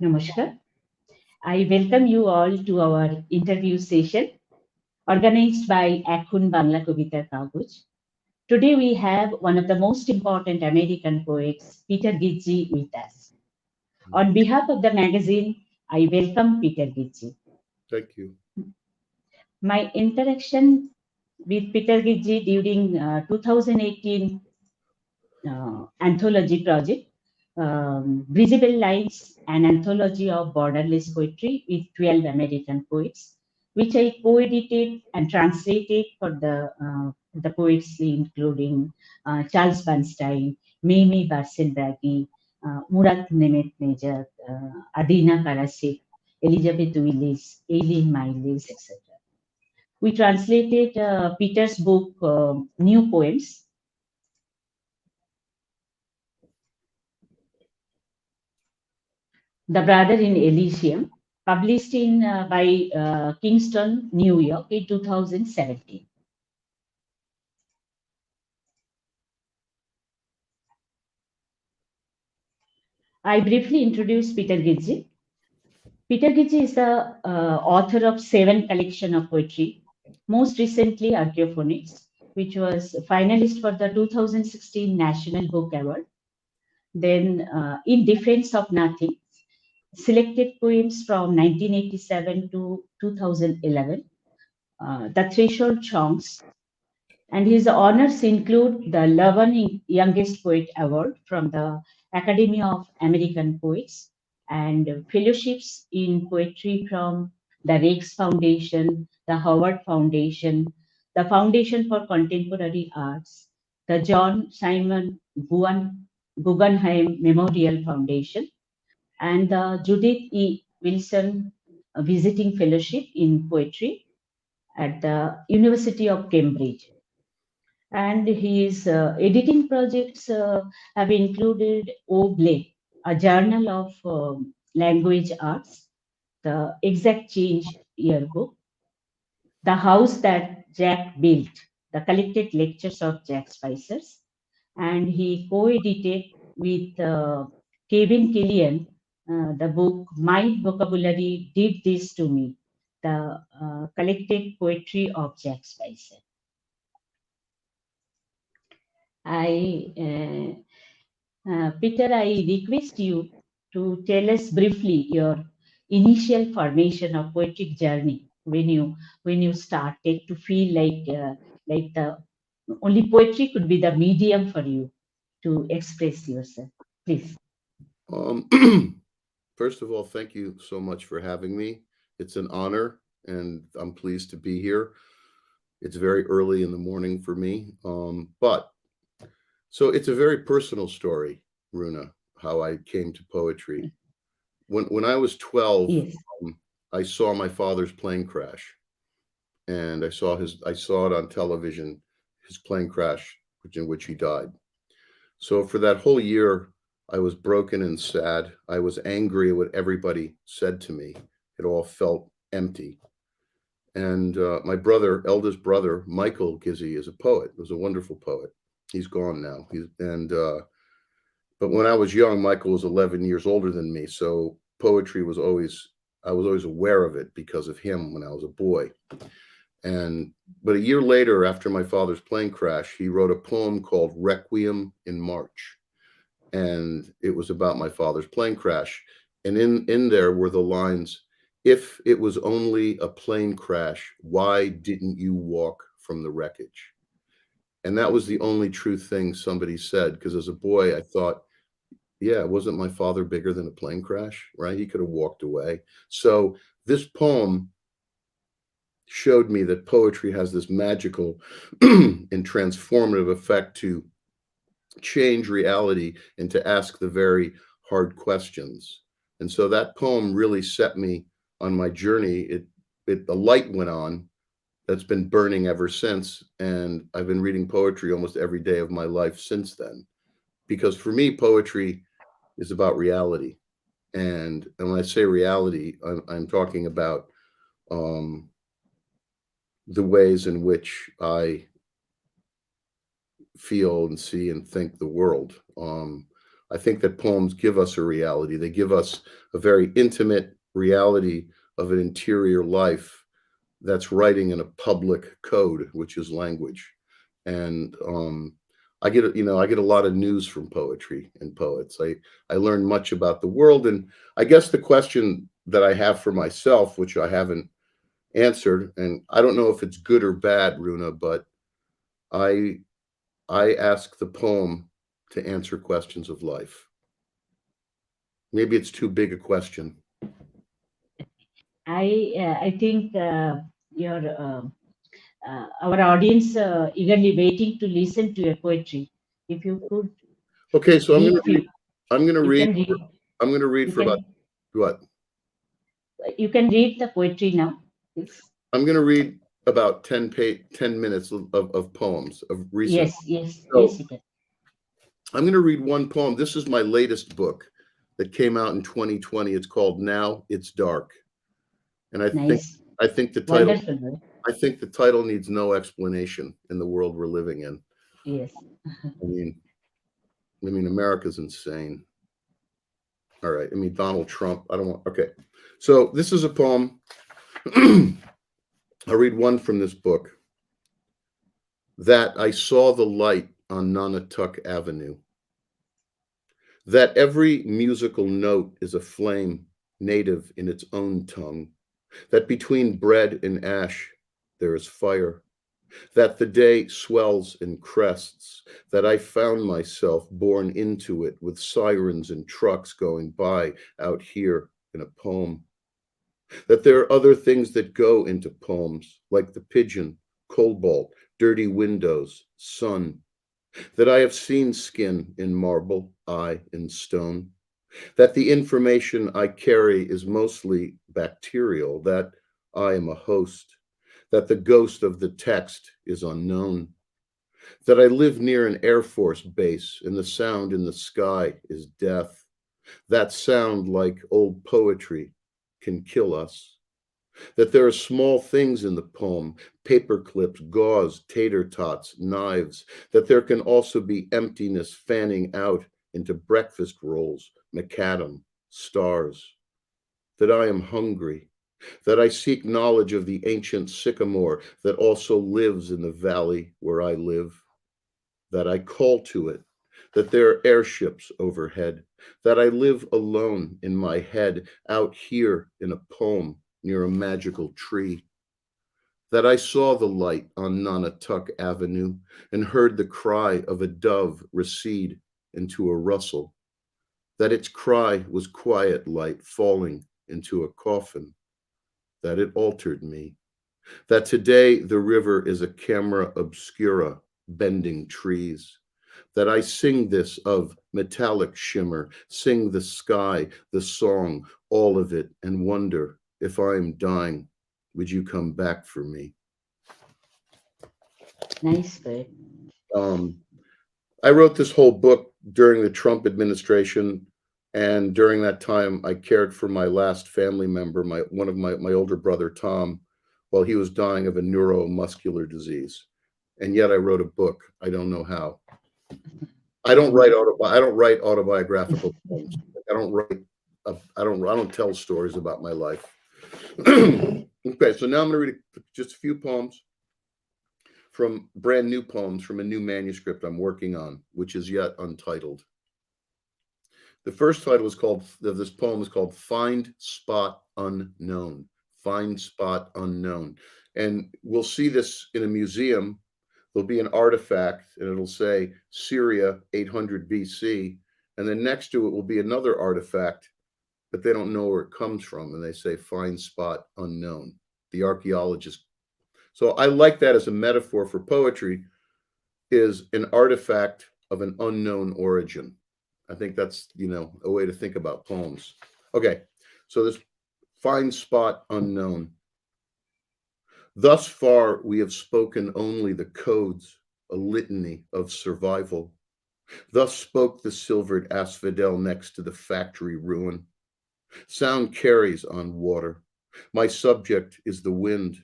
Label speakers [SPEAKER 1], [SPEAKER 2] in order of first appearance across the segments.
[SPEAKER 1] Namaskar. I welcome you all to our interview session organized by Akhun Bangla Kobitar Kagoj. Today we have one of the most important American poets, Peter Gizzi, with us. On behalf of the magazine, I welcome Peter Gizzi.
[SPEAKER 2] Thank you.
[SPEAKER 1] My interaction with Peter Gizzi during 2018 anthology project, Visible Lines, an anthology of borderless poetry with 12 American poets, which I co-edited and translated for the poets including Charles Bernstein, Mimi Barselbaghi, Murat Nemet Nejat, Adina Karasik, Elizabeth Willis, Aileen Miles, etc. We translated Peter's book, New Poems, The Brother in Elysium, published by Kingston, New York in 2017. I briefly introduce Peter Gizzi. Peter Gizzi is the author of 7 collections of poetry, most recently Archeophonics, which was finalist for the 2016 National Book Award. Then In Defense of Nothing, selected poems from 1987 to 2011, The Threshold Songs, and his honors include the Lavan Youngest Poet Award from the Academy of American Poets and fellowships in poetry from the Rex Foundation, the Howard Foundation, the Foundation for Contemporary Arts, the John Simon Guggenheim Memorial Foundation, and the Judith E. Wilson Visiting Fellowship in Poetry at the University of Cambridge. And his editing projects have included Oblate, a journal of language arts, the Exact Change Yearbook, The House That Jack Built, the collected lectures of Jack Spicers, and he co-edited with Kevin Killian the book My Vocabulary Did This to Me, the collected poetry of Jack Spicer. Peter, I request you to tell us briefly your initial formation of poetic journey when you started to feel like the only poetry could be the medium for you to express yourself. Please.
[SPEAKER 2] Um, First of all, thank you so much for having me. It's an honor, and I'm pleased to be here. It's very early in the morning for me, but so it's a very personal story, Runa, how I came to poetry. When I was 12,
[SPEAKER 1] Yes.
[SPEAKER 2] I saw my father's plane crash, and I saw it on television, his plane crash, in which he died. So for that whole year, I was broken and sad. I was angry at what everybody said to me. It all felt empty. And my brother, eldest brother, Michael Gizzi, is a poet. Was a wonderful poet. He's gone now. But when I was young, Michael was 11 years older than me. So poetry was always, I was always aware of it because of him when I was a boy. But a year later, after my father's plane crash, he wrote a poem called Requiem in March. And it was about my father's plane crash. And in there were the lines, if it was only a plane crash, why didn't you walk from the wreckage? And that was the only true thing somebody said, because as a boy, I thought, yeah, wasn't my father bigger than a plane crash, right? He could have walked away. So this poem showed me that poetry has this magical and transformative effect to change reality and to ask the very hard questions. And so that poem really set me on my journey. The light went on that's been burning ever since. And I've been reading poetry almost every day of my life since then. Because for me, poetry is about reality. And when I say reality, I'm talking about the ways in which I feel and see and think the world. I think that poems give us a reality. They give us a very intimate reality of an interior life that's writing in a public code, which is language. And I get a lot of news from poetry and poets. I learn much about the world, and I guess the question that I have for myself, which I haven't answered, and I don't know if it's good or bad, Runa, but I I ask the poem to answer questions of life. Maybe it's too big a question.
[SPEAKER 1] I think your our audience eagerly waiting to listen to your poetry. If you could
[SPEAKER 2] Okay, so
[SPEAKER 1] read few,
[SPEAKER 2] I'm gonna
[SPEAKER 1] you
[SPEAKER 2] read
[SPEAKER 1] can read.
[SPEAKER 2] I'm gonna read
[SPEAKER 1] You
[SPEAKER 2] for about
[SPEAKER 1] can
[SPEAKER 2] what?
[SPEAKER 1] you can read the poetry now, please.
[SPEAKER 2] I'm gonna read about 10 minutes of poems of recent.
[SPEAKER 1] Yes, yes,
[SPEAKER 2] So
[SPEAKER 1] yes, you can.
[SPEAKER 2] I'm gonna read one poem. This is my latest book that came out in 2020. It's called Now It's Dark. And
[SPEAKER 1] Nice,
[SPEAKER 2] I think the title
[SPEAKER 1] wonderful word.
[SPEAKER 2] I think the title needs no explanation in the world we're living in.
[SPEAKER 1] Yes,
[SPEAKER 2] I mean, America's insane. All right. I mean, Donald Trump. I don't want. Okay. So this is a poem. I'll read one from this book. That I saw the light on Nonotuck Avenue. That every musical note is a flame native in its own tongue. That between bread and ash there is fire. That the day swells and crests, that I found myself born into it with sirens and trucks going by out here in a poem. That there are other things that go into poems, like the pigeon, cobalt, dirty windows, sun. That I have seen skin in marble, eye in stone. That the information I carry is mostly bacterial, that I am a host, that the ghost of the text is unknown, that I live near an Air Force base and the sound in the sky is death. That sound, like old poetry, can kill us. That there are small things in the poem, paper clips, gauze, tater tots, knives, that there can also be emptiness fanning out into breakfast rolls, macadam, stars. That I am hungry, that I seek knowledge of the ancient sycamore that also lives in the valley where I live, that I call to it, that there are airships overhead, that I live alone in my head out here in a poem near a magical tree, that I saw the light on Nonotuck Avenue and heard the cry of a dove recede into a rustle, that its cry was quiet light falling into a coffin, that it altered me, that today the river is a camera obscura bending trees, that I sing this of metallic shimmer, sing the sky, the song, all of it, and wonder if I am dying, would you come back for me?
[SPEAKER 1] nice word.
[SPEAKER 2] Um, I wrote this whole book during the Trump administration, and during that time, I cared for my last family member, one of my older brother Tom, while he was dying of a neuromuscular disease. And yet, I wrote a book. I don't know how. I don't write autobiographical poems. I don't write. I don't tell stories about my life. Okay, so now I'm going to read just a few poems from brand new poems from a new manuscript I'm working on, which is yet untitled. The first title is called, of this poem is called Find Spot Unknown. Find Spot Unknown. And we'll see this in a museum. There'll be an artifact and it'll say Syria 800 BC. And then next to it will be another artifact, but they don't know where it comes from. And they say find spot unknown. The archaeologist. So I like that as a metaphor for poetry, is an artifact of an unknown origin. I think that's, a way to think about poems. Okay, so this find spot unknown. Thus far, we have spoken only the codes, a litany of survival. Thus spoke the silvered asphodel next to the factory ruin. Sound carries on water. My subject is the wind.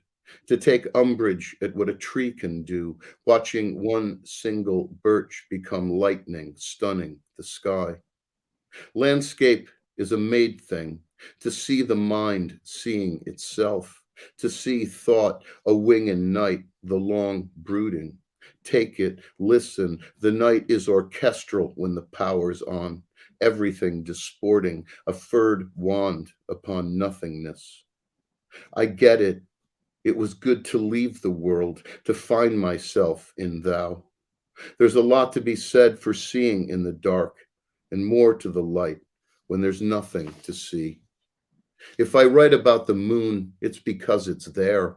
[SPEAKER 2] To take umbrage at what a tree can do, watching one single birch become lightning, stunning the sky. Landscape is a made thing, to see the mind seeing itself, to see thought a wing in night, the long brooding. Take it, listen, the night is orchestral when the power's on, everything disporting, a furred wand upon nothingness. I get it. It was good to leave the world, to find myself in thou. There's a lot to be said for seeing in the dark, and more to the light when there's nothing to see. If I write about the moon, it's because it's there.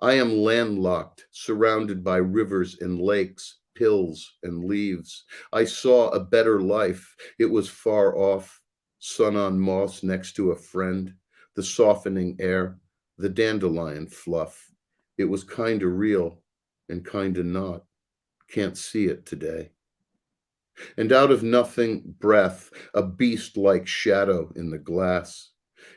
[SPEAKER 2] I am landlocked, surrounded by rivers and lakes, hills and leaves. I saw a better life. It was far off, sun on moss next to a friend, the softening air, the dandelion fluff. It was kinda real and kinda not. Can't see it today. And out of nothing breath, a beast like shadow in the glass.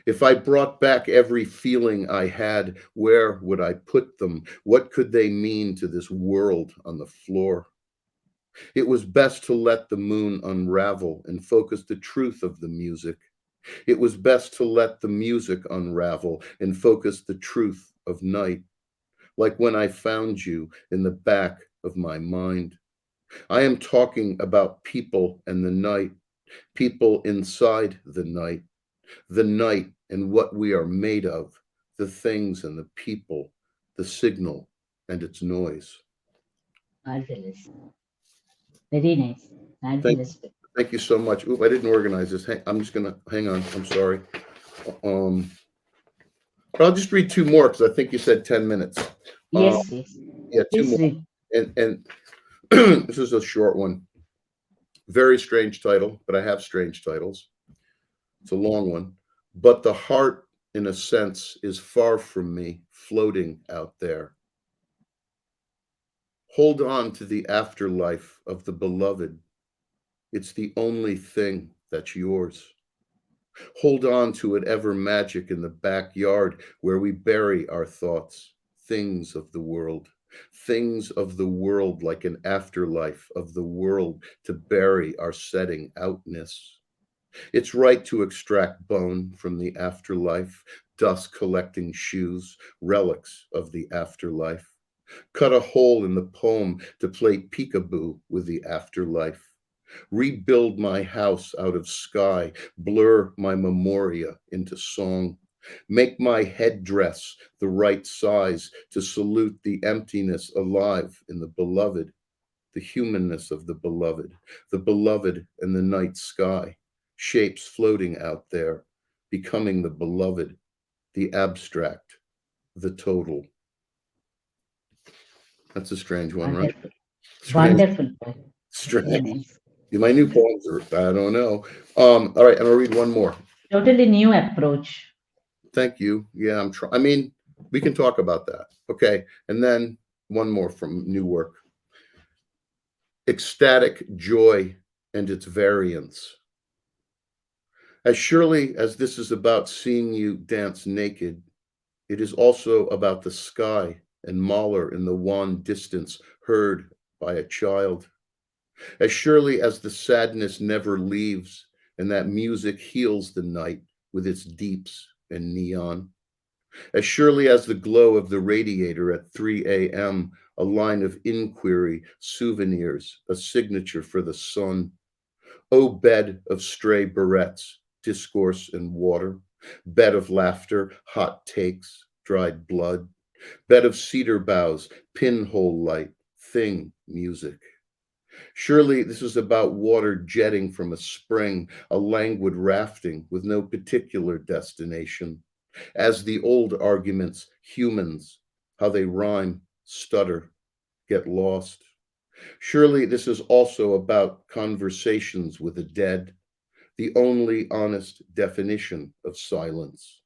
[SPEAKER 2] If I brought back every feeling I had, where would I put them? What could they mean to this world on the floor? It was best to let the moon unravel and focus the truth of the music. It was best to let the music unravel and focus the truth of night, like when I found you in the back of my mind. I am talking about people and the night, people inside the night and what we are made of, the things and the people, the signal and its noise.
[SPEAKER 1] Marvelous. Very nice.
[SPEAKER 2] Thank,
[SPEAKER 1] Marvelous.
[SPEAKER 2] thank you so much. Oop, I didn't organize this. I'm just gonna hang on. I'm sorry. Um, but I'll just read two more because I think you said 10 minutes.
[SPEAKER 1] Yes, yes.
[SPEAKER 2] Yeah, two
[SPEAKER 1] Please
[SPEAKER 2] more.
[SPEAKER 1] read.
[SPEAKER 2] And this is a short one. Very strange title, but I have strange titles. It's a long one. But the heart, in a sense, is far from me, floating out there. Hold on to the afterlife of the beloved. It's the only thing that's yours. Hold on to it ever magic in the backyard where we bury our thoughts, things of the world. Things of the world like an afterlife of the world to bury our setting outness. It's right to extract bone from the afterlife, dust collecting shoes, relics of the afterlife. Cut a hole in the poem to play peekaboo with the afterlife. Rebuild my house out of sky, blur my memoria into song. Make my headdress the right size to salute the emptiness alive in the beloved, the humanness of the beloved and the night sky, shapes floating out there, becoming the beloved, the abstract, the total. That's a strange one, right?
[SPEAKER 1] Wonderful.
[SPEAKER 2] Strange,
[SPEAKER 1] Wonderful. Very
[SPEAKER 2] strange.
[SPEAKER 1] nice.
[SPEAKER 2] My new poems are, I don't know. All right, I'm gonna read one more.
[SPEAKER 1] Totally new approach.
[SPEAKER 2] Thank you. Yeah, I'm trying. I mean, we can talk about that. Okay, and then one more from new work. Ecstatic joy and its variants. As surely as this is about seeing you dance naked, it is also about the sky and Mahler in the wan distance heard by a child. As surely as the sadness never leaves and that music heals the night with its deeps and neon. As surely as the glow of the radiator at 3 a.m., a line of inquiry, souvenirs, a signature for the sun. O bed of stray barrettes, discourse and water, bed of laughter, hot takes, dried blood, bed of cedar boughs, pinhole light, thing music. Surely this is about water jetting from a spring, a languid rafting with no particular destination. As the old arguments, humans, how they rhyme, stutter, get lost. Surely this is also about conversations with the dead, the only honest definition of silence.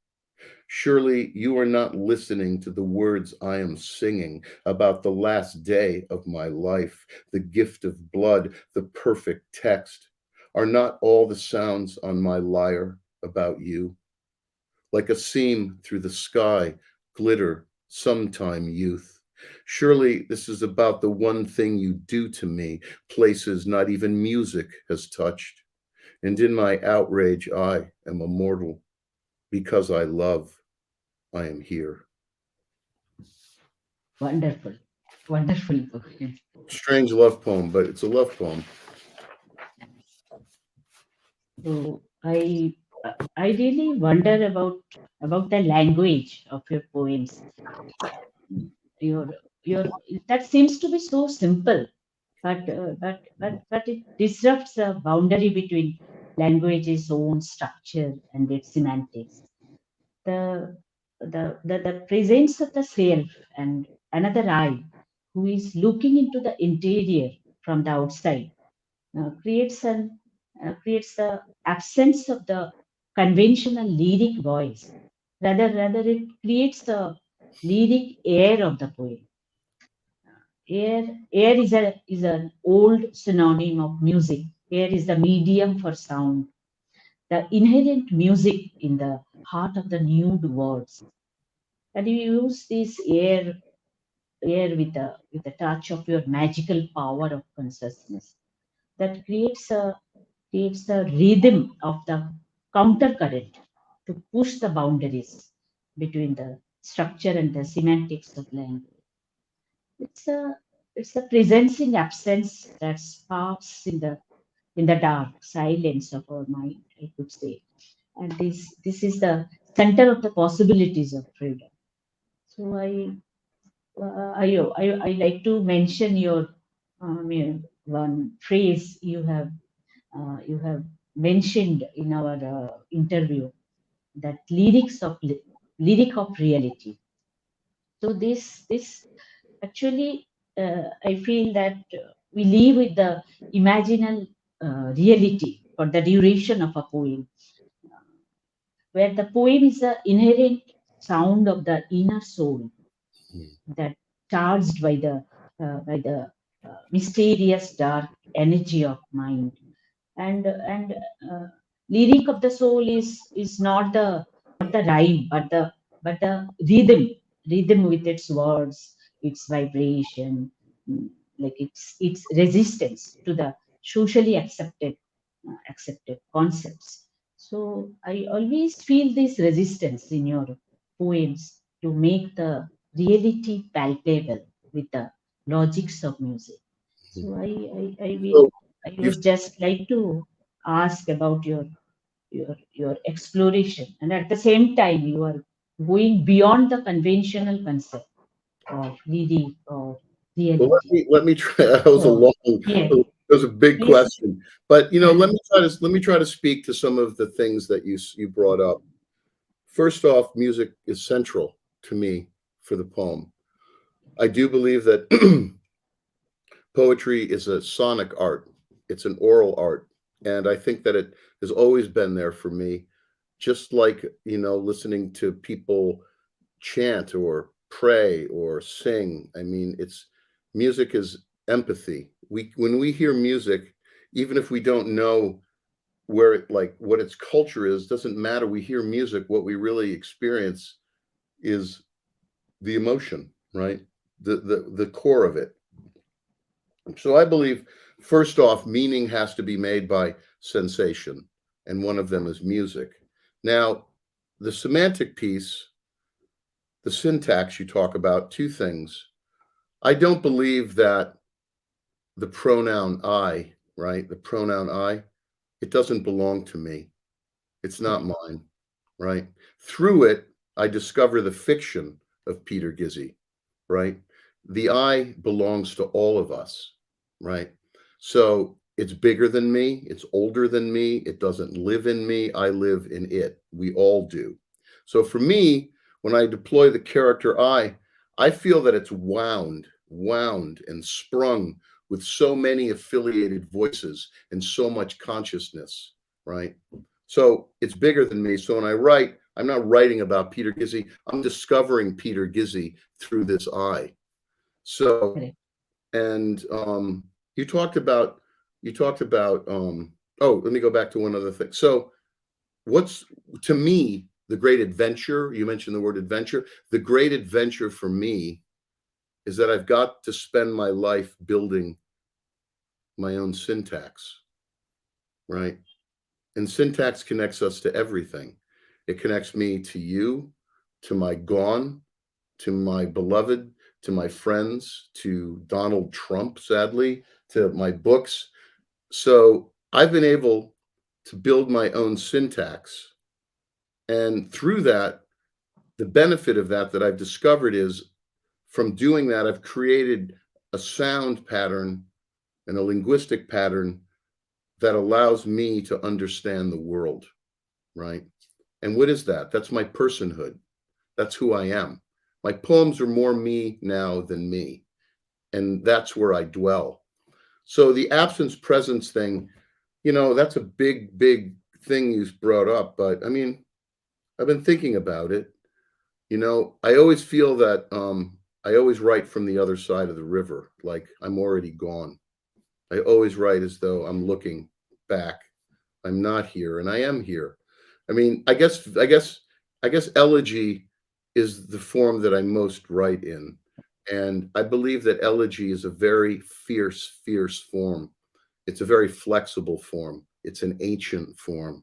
[SPEAKER 2] Surely you are not listening to the words I am singing about the last day of my life, the gift of blood, the perfect text. Are not all the sounds on my lyre about you? Like a seam through the sky, glitter, sometime youth. Surely this is about the one thing you do to me, places not even music has touched. and in my outrage I am immortal. Because I love, I am here.
[SPEAKER 1] Wonderful, wonderful poem.
[SPEAKER 2] Strange love poem, but it's a love poem.
[SPEAKER 1] So I really wonder about the language of your poems. Your your that seems to be so simple, but it disrupts the boundary between language's own structure and its semantics. The presence of the self and another I who is looking into the interior from the outside creates the absence of the conventional lyric voice. Rather, it creates the lyric air of the poem. Air is an old synonym of music. Air is the medium for sound, the inherent music in the heart of the nude words. And you use this air with the touch of your magical power of consciousness that creates the rhythm of the countercurrent to push the boundaries between the structure and the semantics of language. It's a it's a presencing absence that sparks in the dark silence of our mind, I could say. And this is the center of the possibilities of freedom. So I like to mention your one phrase you have mentioned in our interview, that lyric of reality. So this actually I feel that we live with the imaginal reality for the duration of a poem, where the poem is the inherent sound of the inner soul that charged by the mysterious dark energy of mind. And lyric of the soul is not the rhyme, but the rhythm with its words, its vibration, mm, like its resistance to the socially accepted concepts. So I always feel this resistance in your poems to make the reality palpable with the logics of music. So
[SPEAKER 2] So
[SPEAKER 1] I
[SPEAKER 2] you've
[SPEAKER 1] would just like to ask about your exploration, and at the same time you are going beyond the conventional concept of lyric or
[SPEAKER 2] well,
[SPEAKER 1] reality.
[SPEAKER 2] let me try. That was a
[SPEAKER 1] So
[SPEAKER 2] long,
[SPEAKER 1] yeah,
[SPEAKER 2] that was a big
[SPEAKER 1] please.
[SPEAKER 2] question, but let me try to speak to some of the things that you brought up. First off, music is central to me for the poem. I do believe that poetry is a sonic art. It's an oral art, and I think that it has always been there for me. Just like listening to people chant or pray or sing. I mean, it's music is empathy. When we hear music, even if we don't know where it like what its culture is, doesn't matter. We hear music, what we really experience is the emotion, right? The core of it. So I believe first off, meaning has to be made by sensation, and one of them is music. Now, the semantic piece, the syntax you talk about, two things. I don't believe that the pronoun I, right? The pronoun I, it doesn't belong to me. It's not mine, right? Through it, I discover the fiction of Peter Gizzi, right? The I belongs to all of us, right? So it's bigger than me, it's older than me, it doesn't live in me, I live in it. We all do. So for me, when I deploy the character I feel that it's wound and sprung with so many affiliated voices and so much consciousness, right? So it's bigger than me. So when I write, I'm not writing about Peter Gizzi. I'm discovering Peter Gizzi through this I. So,
[SPEAKER 1] Correct.
[SPEAKER 2] and you talked about oh, let me go back to one other thing. So what's to me the great adventure? You mentioned the word adventure. The great adventure for me is that I've got to spend my life building my own syntax, right? And syntax connects us to everything. It connects me to you, to my gone, to my beloved, to my friends, to Donald Trump, sadly, to my books. So I've been able to build my own syntax. And through that, the benefit of that I've discovered is from doing that, I've created a sound pattern and a linguistic pattern that allows me to understand the world, right? And what is that? That's my personhood. That's who I am. My poems are more me now than me. And that's where I dwell. So the absence presence thing, that's a big, big thing you brought up. But I mean, I've been thinking about it. I always feel that I always write from the other side of the river, like I'm already gone. I always write as though I'm looking back. I'm not here, and I am here. I mean, I guess elegy is the form that I most write in, and I believe that elegy is a very fierce, fierce form. It's a very flexible form. It's an ancient form,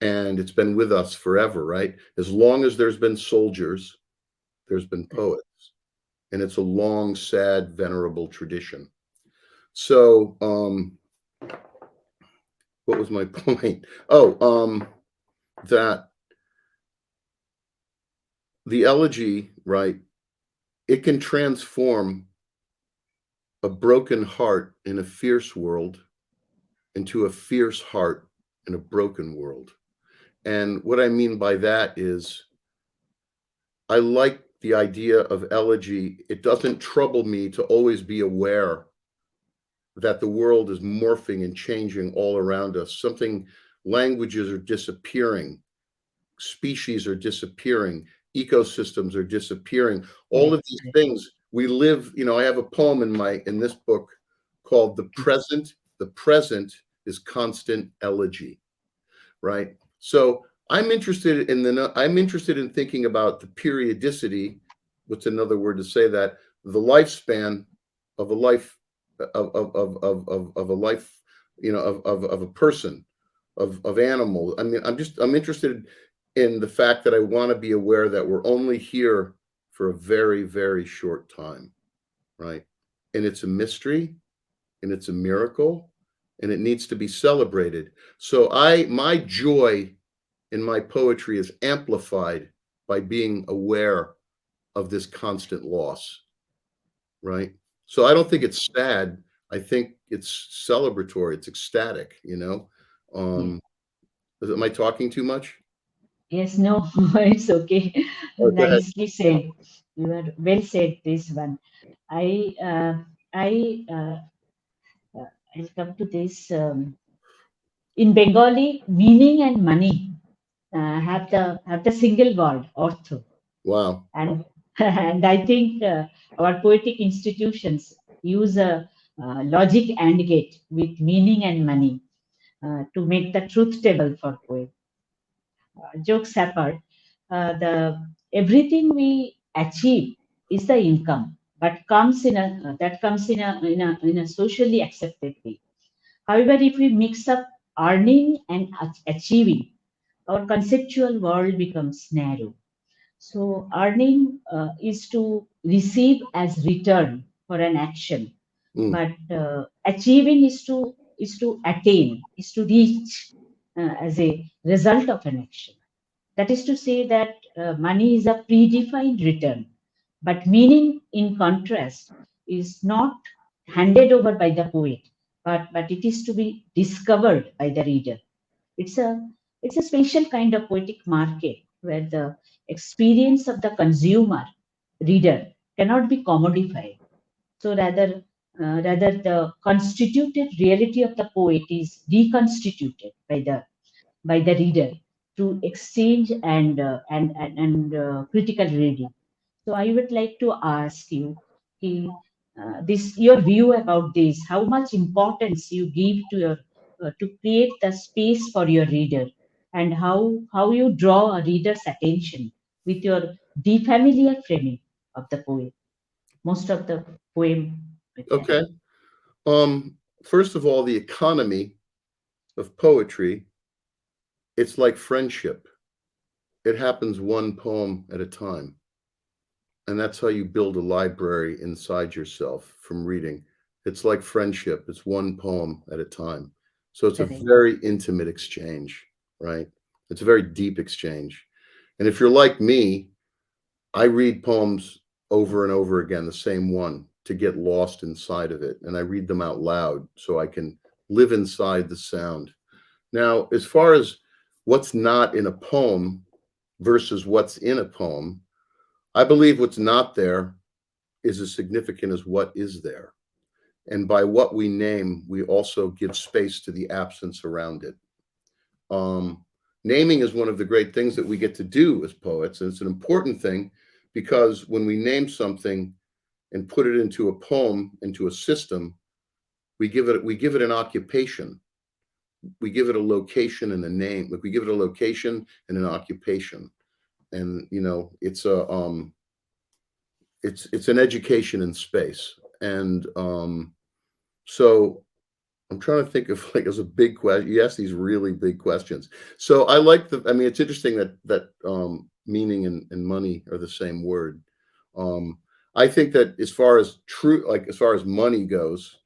[SPEAKER 2] and it's been with us forever, right? As long as there's been soldiers, there's been poets, and it's a long, sad, venerable tradition. So, what was my point? Oh, that the elegy, right? It can transform a broken heart in a fierce world into a fierce heart in a broken world. And what I mean by that is I like the idea of elegy. It doesn't trouble me to always be aware that the world is morphing and changing all around us. Languages are disappearing, species are disappearing, ecosystems are disappearing. All of these things we live. I have a poem in this book called "The Present." The present is constant elegy, right? So I'm interested in thinking about the periodicity. What's another word to say that? The lifespan of a life of a life, of a person, of animal. I mean, I'm interested in the fact that I want to be aware that we're only here for a very, very short time, right? And it's a mystery, and it's a miracle, and it needs to be celebrated. So my joy in my poetry is amplified by being aware of this constant loss, right? So I don't think it's sad. I think it's celebratory. It's ecstatic.
[SPEAKER 1] Yeah.
[SPEAKER 2] Am I talking too much?
[SPEAKER 1] Yes, no, it's okay.
[SPEAKER 2] Oh, go ahead.
[SPEAKER 1] Nicely said. You are well said, this one. I, uh, I, uh, I'll come to this. In Bengali, meaning and money have the single word, ortho.
[SPEAKER 2] Wow.
[SPEAKER 1] And and I think our poetic institutions use a logic and gate with meaning and money to make the truth table for poet. Jokes apart, the everything we achieve is the income, but comes in a that comes in a socially accepted way. However, if we mix up earning and achieving, our conceptual world becomes narrow. So earning is to receive as return for an action,
[SPEAKER 2] Mm,
[SPEAKER 1] but achieving is to attain, is to reach as a result of an action. That is to say that money is a predefined return, but meaning, in contrast, is not handed over by the poet, but it is to be discovered by the reader. It's a it's a special kind of poetic market where the experience of the consumer reader cannot be commodified. So rather the constituted reality of the poet is reconstituted by the reader through exchange and critical reading. So I would like to ask you, this your view about this. How much importance you give to create the space for your reader, and how you draw a reader's attention with your defamiliar framing of the poem. Most of the poem with that.
[SPEAKER 2] okay. First of all, the economy of poetry it's like friendship. It happens one poem at a time. And that's how you build a library inside yourself from reading. It's like friendship. It's one poem at a time. So it's a
[SPEAKER 1] Correct.
[SPEAKER 2] very intimate exchange, right? It's a very deep exchange. And if you're like me, I read poems over and over again, the same one, to get lost inside of it. And I read them out loud so I can live inside the sound. Now, as far as what's not in a poem versus what's in a poem, I believe what's not there is as significant as what is there. And by what we name, we also give space to the absence around it. Naming is one of the great things that we get to do as poets. And it's an important thing because when we name something and put it into a poem, into a system, we give it an occupation. We give it a location and a name. Like we give it a location and an occupation. And it's an education in space. And so I'm trying to think of, like, as a big question. You ask these really big questions. So I like it's interesting that meaning and money are the same word. I think that as far as money goes,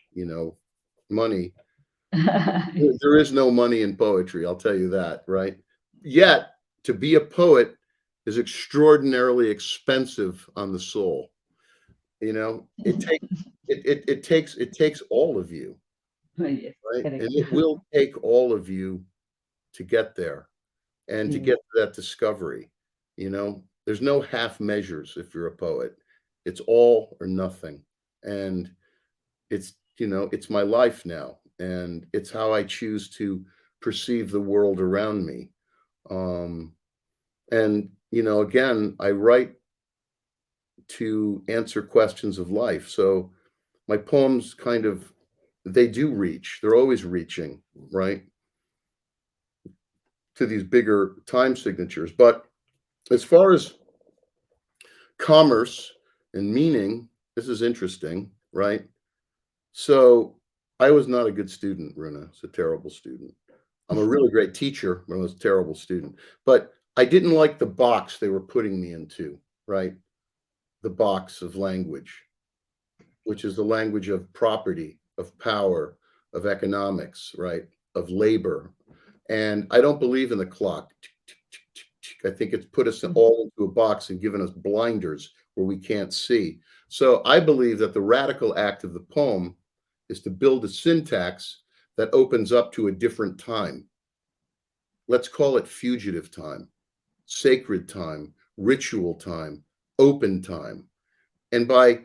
[SPEAKER 2] money, there is no money in poetry. I'll tell you that, right? Yet to be a poet is extraordinarily expensive on the soul. It takes all of you,
[SPEAKER 1] Yes,
[SPEAKER 2] right?
[SPEAKER 1] correct.
[SPEAKER 2] And it will take all of you to get there and to
[SPEAKER 1] Yes,
[SPEAKER 2] get to that discovery. There's no half measures if you're a poet. It's all or nothing. And it's my life now. And it's how I choose to perceive the world around me. And again, I write to answer questions of life. So my poems they do reach. They're always reaching, right, to these bigger time signatures. But as far as commerce and meaning, this is interesting, right? So I was not a good student, Runa. I was a terrible student. I'm a really great teacher, but I was a terrible student. But I didn't like the box they were putting me into, right? The box of language, which is the language of property, of power, of economics, right? Of labor. And I don't believe in the clock. I think it's put us all into a box and given us blinders where we can't see. So I believe that the radical act of the poem is to build a syntax that opens up to a different time. Let's call it fugitive time, sacred time, ritual time, open time. And by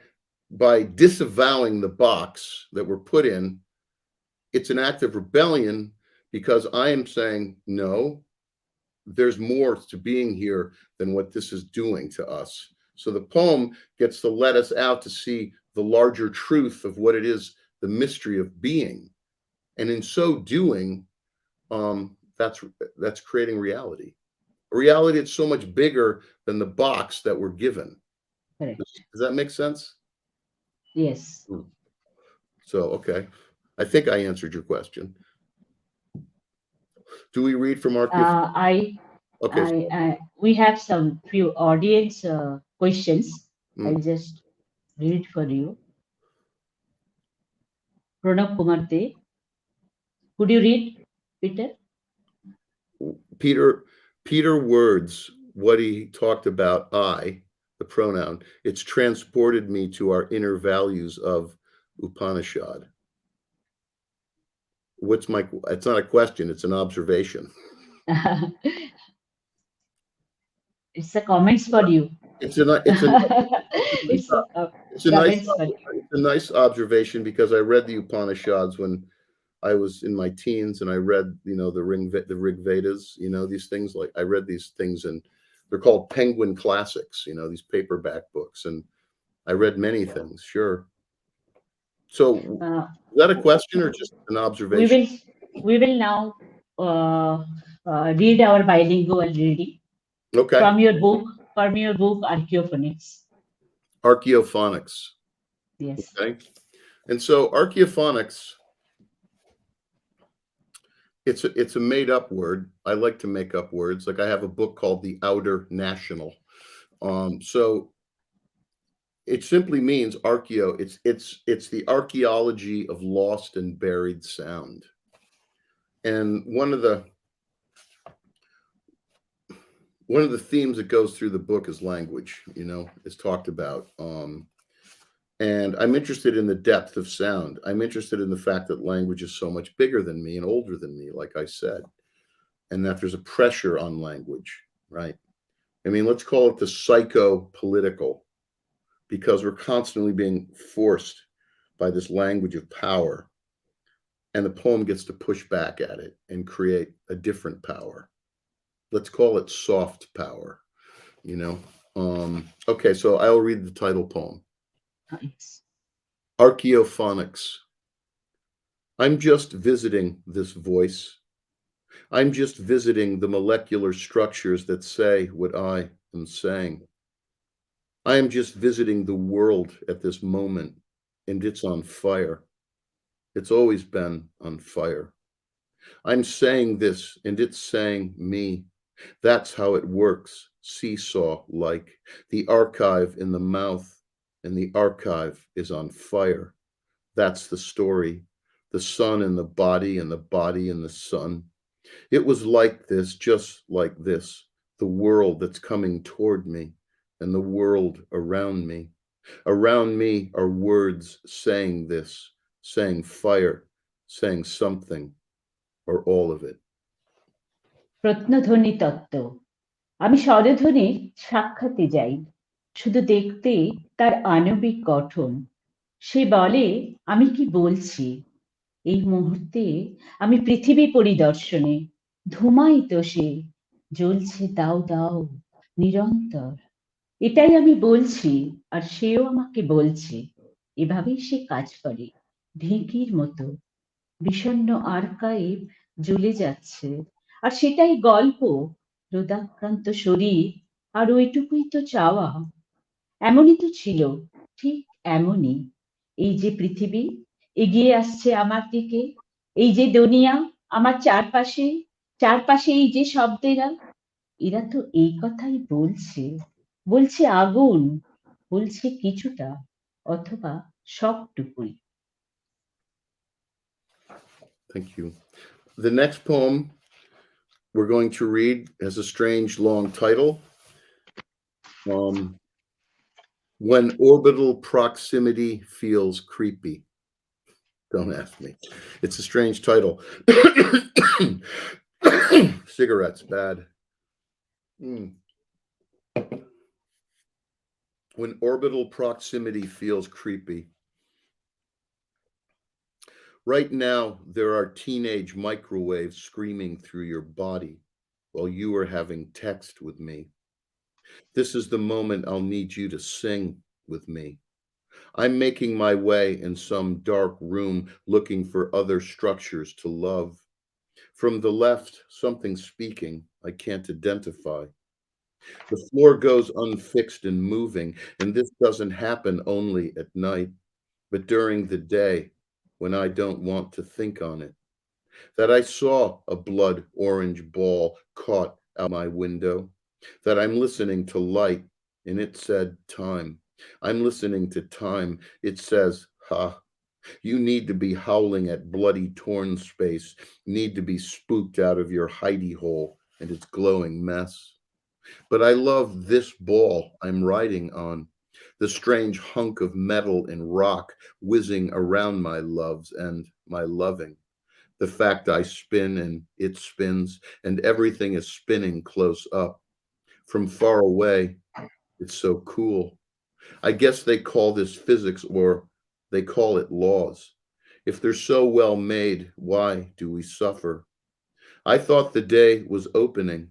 [SPEAKER 2] disavowing the box that we're put in, it's an act of rebellion because I am saying, no, there's more to being here than what this is doing to us. So the poem gets to let us out to see the larger truth of what it is, the mystery of being. And in so doing, that's creating reality. A reality that's so much bigger than the box that we're given.
[SPEAKER 1] correct.
[SPEAKER 2] Does that make sense?
[SPEAKER 1] Yes.
[SPEAKER 2] So, okay. I think I answered your question. Do we read from Archeophonics? Okay.
[SPEAKER 1] We have some few audience questions.
[SPEAKER 2] Mm.
[SPEAKER 1] I'll just read for you. Pranab Kumar De. Could you read, Peter?
[SPEAKER 2] Peter words what he talked about, the pronoun. It's transported me to our inner values of Upanishad. It's not a question, it's an observation.
[SPEAKER 1] It's a comments for you.
[SPEAKER 2] It's a
[SPEAKER 1] Comments for you.
[SPEAKER 2] nice observation because I read the Upanishads when I was in my teens, and I read, the Rig Vedas, these things. Like I read these things, and they're called Penguin Classics, these paperback books, and I read many things. Sure. So, is that a question or just an observation?
[SPEAKER 1] We will now read our bilingual reading
[SPEAKER 2] Okay.
[SPEAKER 1] from your book Archeophonics.
[SPEAKER 2] Archeophonics.
[SPEAKER 1] Yes.
[SPEAKER 2] Okay. And so Archeophonics It's a made up word. I like to make up words. Like I have a book called The Outer National. So it simply means archeo. It's the archaeology of lost and buried sound. And one of the themes that goes through the book is language, is talked about. And I'm interested in the depth of sound. I'm interested in the fact that language is so much bigger than me and older than me, like I said, and that there's a pressure on language, right? I mean, let's call it the psycho-political, because we're constantly being forced by this language of power. And the poem gets to push back at it and create a different power. Let's call it soft power, Okay, so I'll read the title poem.
[SPEAKER 1] Yes.
[SPEAKER 2] Archeophonics. I'm just visiting this voice. I'm just visiting the molecular structures that say what I am saying. I am just visiting the world at this moment, and it's on fire. It's always been on fire. I'm saying this, and it's saying me. That's how it works, seesaw-like. The archive in the mouth, and the archive is on fire. That's the story. The sun in the body, and the body in the sun. It was like this, just like this, the world that's coming toward me, and the world around me. Around me are words saying this, saying fire, saying something, or all of it.
[SPEAKER 1] প্রত্নধ্বনি তত্ত্ব। আমি স্বরধ্বনির সাক্ষাতে যাই, শুধু দেখতে তার আণবিক গঠন। সে বলে আমি কি বলছি। এই মুহূর্তে আমি পৃথিবী পরিদর্শনে, ধূমায়িত সে, জ্বলছে দাও দাও নিরন্তর। এটাই আমি বলছি, আর সেও আমাকে বলছে। এভাবেই সে কাজ করে, ঢেঁকির মতো। বিষণ্ণ আর্কাইভ জ্বলে যাচ্ছে, আর সেটাই গল্প। রোদাক্রান্ত শরীর, আর ওইটুকুই তো চাওয়া। এমনই তো ছিল, ঠিক এমনই। এই যে পৃথিবী এগিয়ে আসছে আমার দিকে, এই যে দুনিয়া আমার চারপাশে, চারপাশে এই যে শব্দেরা, এরা তো এই কথাই বলছে। বলছে আগুন, বলছে কিছুটা, অথবা সবটুকুই।
[SPEAKER 2] Thank you. The next poem we're going to read has a strange long title. When Orbital Proximity Feels Creepy. Don't ask me. It's a strange title. Cigarettes, bad. When orbital proximity feels creepy. Right now, there are teenage microwaves screaming through your body while you are having text with me. This is the moment I'll need you to sing with me. I'm making my way in some dark room looking for other structures to love. From the left, something speaking I can't identify. The floor goes unfixed and moving, and this doesn't happen only at night, but during the day when I don't want to think on it. That I saw a blood orange ball caught out my window, that I'm listening to light, and it said time. I'm listening to time. It says, ha. You need to be howling at bloody torn space, need to be spooked out of your hidey hole and its glowing mess. But I love this ball I'm riding on, the strange hunk of metal and rock whizzing around my loves and my loving. The fact I spin and it spins and everything is spinning close up. From far away, it's so cool. I guess they call this physics, or they call it laws. If they're so well made, why do we suffer? I thought the day was opening,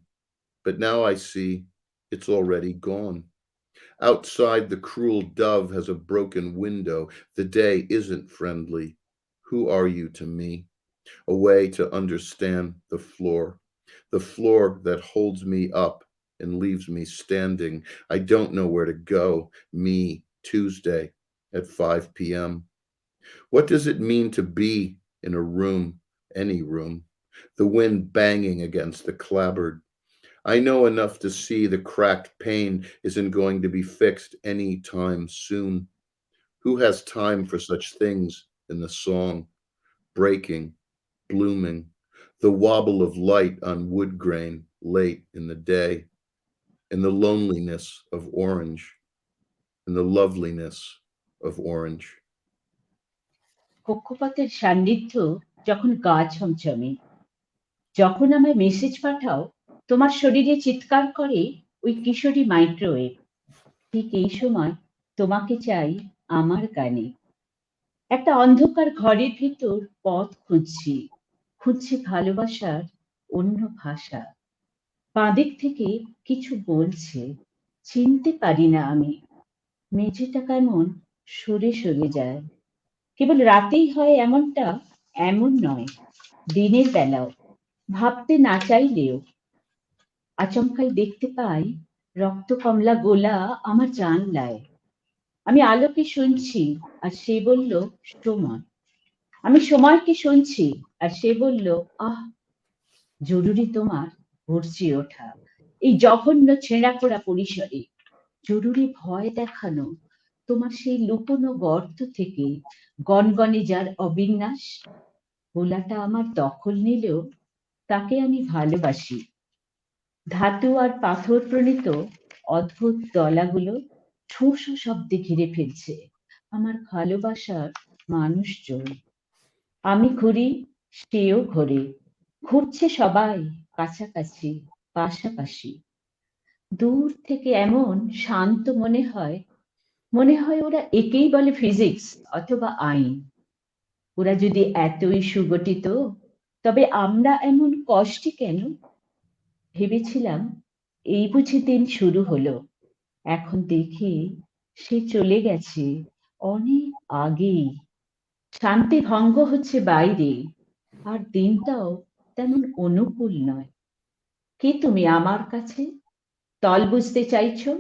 [SPEAKER 2] but now I see it's already gone. Outside, the cruel dove has a broken window. The day isn't friendly. Who are you to me? A way to understand the floor that holds me up and leaves me standing. I don't know where to go. Me, Tuesday at 5 p.m. What does it mean to be in a room, any room? the wind banging against the clapboard. I know enough to see the cracked pane isn't going to be fixed any time soon. Who has time for such things in the song? Breaking, blooming, the wobble of light on wood grain late in the day, in the loneliness of orange, in the loveliness of orange.
[SPEAKER 1] কক্ষপথের সান্নিধ্য যখন গা ছমছমে, যখন আমায় message পাঠাও, তোমার শরীরে চিৎকার করে ওই কিশোরী মাইক্রোওয়েভ, ঠিক এই সময় তোমাকে চাই আমার গানে। একটা অন্ধকার ঘরের ভিতর পথ খুঁজছি, খুঁজছি ভালোবাসার অন্য ভাষা। বাঁদিক থেকে কিছু বলছে, চিনতে পারি না আমি। মেঝেটা কেমন সরে সরে যায়। কেবল রাতেই হয় এমনটা, এমন নয়, দিনের বেলাও, ভাবতে না চাইলেও। আচমকাই দেখতে পাই রক্ত কমলা গোলা আমার জানলায়। আমি আলোকে শুনছি আর সে বলল সময়। আমি সময়কে শুনছি আর সে বলল আহ, জরুরি তোমার ভরছি ওঠা এই জঘন্য ছেঁড়া করা পরিসরে, জরুরি ভয় দেখানো তোমার সেই লুকোনো গর্ত থেকে, গনগনে যার অবিন্যাস। গোলাটা আমার দখল নিলেও তাকে আমি ভালোবাসি। ধাতু আর পাথর প্রণীত অদ্ভুত দলাগুলো ঠোঁস শব্দে ঘিরে ফেলছে আমার ভালোবাসার মানুষজন। আমি ঘুরি, সেও ঘোরে, ঘুরছে সবাই কাছাকাছি, পাশাপাশি। দূর থেকে এমন শান্ত মনে হয়, মনে হয় ওরা একেই বলে ফিজিক্স অথবা আইন। ওরা যদি এতই সুগঠিত, তবে আমরা এমন কষ্টে কেন? ভেবেছিলাম এই বুঝি দিন শুরু হলো, এখন দেখি সে চলে গেছে অনেক আগেই। শান্তি ভঙ্গ হচ্ছে বাইরে, আর দিনটাও তেমন অনুকূল নয়। কে তুমি আমার কাছে? তল বুঝতে চাইছো?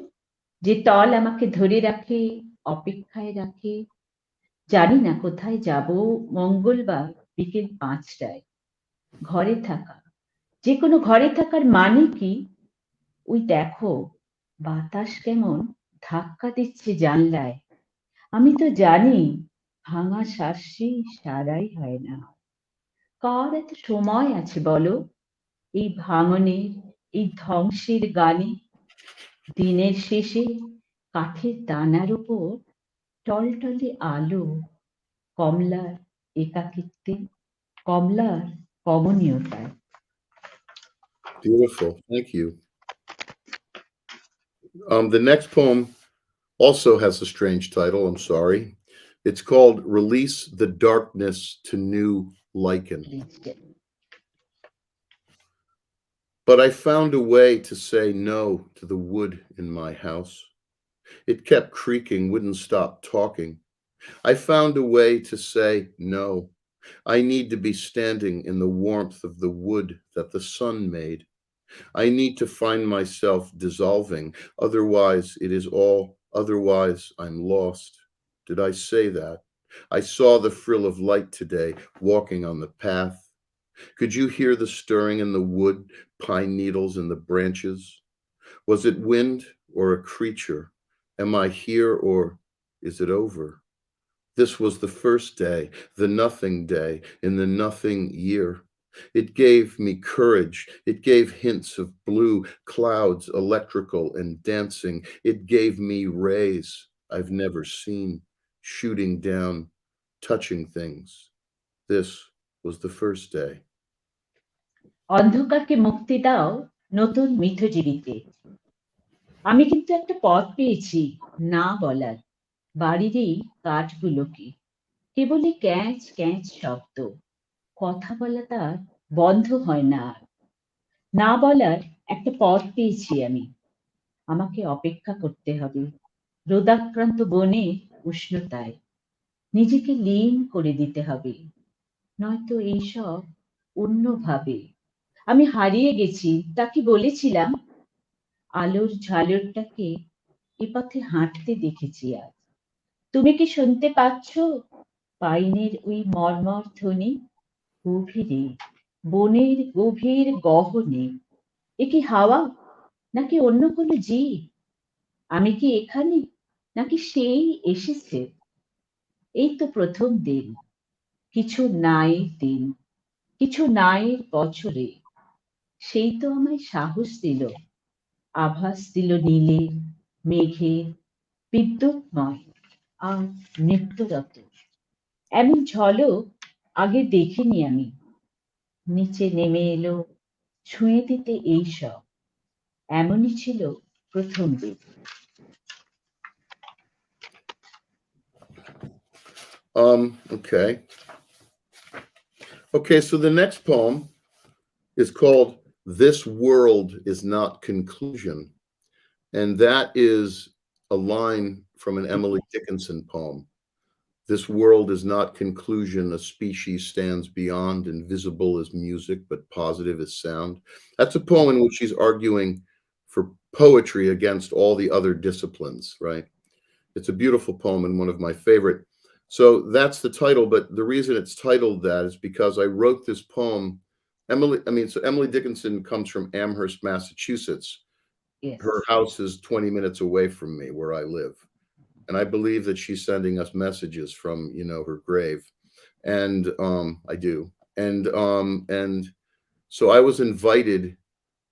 [SPEAKER 1] যে তল আমাকে ধরে রাখে, অপেক্ষায় রাখে। জানি না কোথায় যাব মঙ্গলবার বিকেল 5টায়। ঘরে থাকা, যে কোনো ঘরে থাকার মানে কি? ওই দেখো বাতাস কেমন ধাক্কা দিচ্ছে জানলায়। আমি তো জানি ভাঙা শ্বাসে সারাই হয় না। কার এত সময় আছে বলো এই ভাঙনের, এই ধ্বংসের গানে? দিনের শেষে কাঠের দানার উপর টলটলে আলো, কমলার একাকিত্বে, কমলার কমনীয়তায়।
[SPEAKER 2] Beautiful. Thank you. The next poem also has a strange title. I'm sorry. It's called Release the Darkness to New Lichen. But I found a way to say no to the wood in my house. It kept creaking, wouldn't stop talking. I found a way to say no. I need to be standing in the warmth of the wood that the sun made. I need to find myself dissolving, otherwise I'm lost. Did I say that? I saw the frill of light today, walking on the path. Could you hear the stirring in the wood, pine needles in the branches? Was it wind or a creature? Am I here or is it over? This was the first day, the nothing day in the nothing year. It gave me courage. It gave hints of blue, clouds, electrical, and dancing. It gave me rays I've never seen, shooting down, touching things. This was the first day.
[SPEAKER 1] অন্ধকারকে মুক্তি দাও নতুন মিথজীবিতে। আমি কিন্তু একটা পথ পেয়েছি না বলার, বাড়ির এই কাঠগুলোকে। কেবলই ক্যাঁচ ক্যাঁচ শব্দ, কথা বলা তার বন্ধ হয় না। না বলার একটা পথ পেয়েছি আমি। আমাকে অপেক্ষা করতে হবে রোদাক্রান্ত বনে উষ্ণতায়, নিজেকে লীন করে দিতে হবে, নয়তো এইসব অন্যভাবে। আমি হারিয়ে গেছি তা কি বলেছিলাম? আলোর ঝালরটাকে এ পথে হাঁটতে দেখেছি আজ। তুমি কি শুনতে পাচ্ছ পাইনের ওই মর্মর ধ্বনি? গভীরে বনের গভীর গহনে, এ কি হাওয়া নাকি অন্য কোনো জীব? আমি কি এখানে নাকি সেই এসেছে? এই তো প্রথম দিন, কিছু নাই দিন, কিছু নাই বছরে। সেই তো আমায় সাহস দিল, আভাস দিল নীলে, মেঘে, বিদ্যুৎময় আর নিত্যরত। এমন ঝলক আগে দেখিনি আমি। নিচে নেমে এলো ছুঁয়ে দিতে এইসব। এমনই ছিল প্রথম দিন।
[SPEAKER 2] Okay. Okay, so the next poem is called This World Is Not Conclusion. And that is a line from an Emily Dickinson poem. This world is not conclusion, a species stands beyond, invisible as music, but positive as sound. That's a poem in which she's arguing for poetry against all the other disciplines, right? It's a beautiful poem and one of my favorite. So that's the title, but the reason it's titled that is because I wrote this poem. Emily Dickinson comes from Amherst, Massachusetts.
[SPEAKER 1] Yes.
[SPEAKER 2] Her house is 20 minutes away from me where I live. And I believe that she's sending us messages from, her grave. And I do. And so I was invited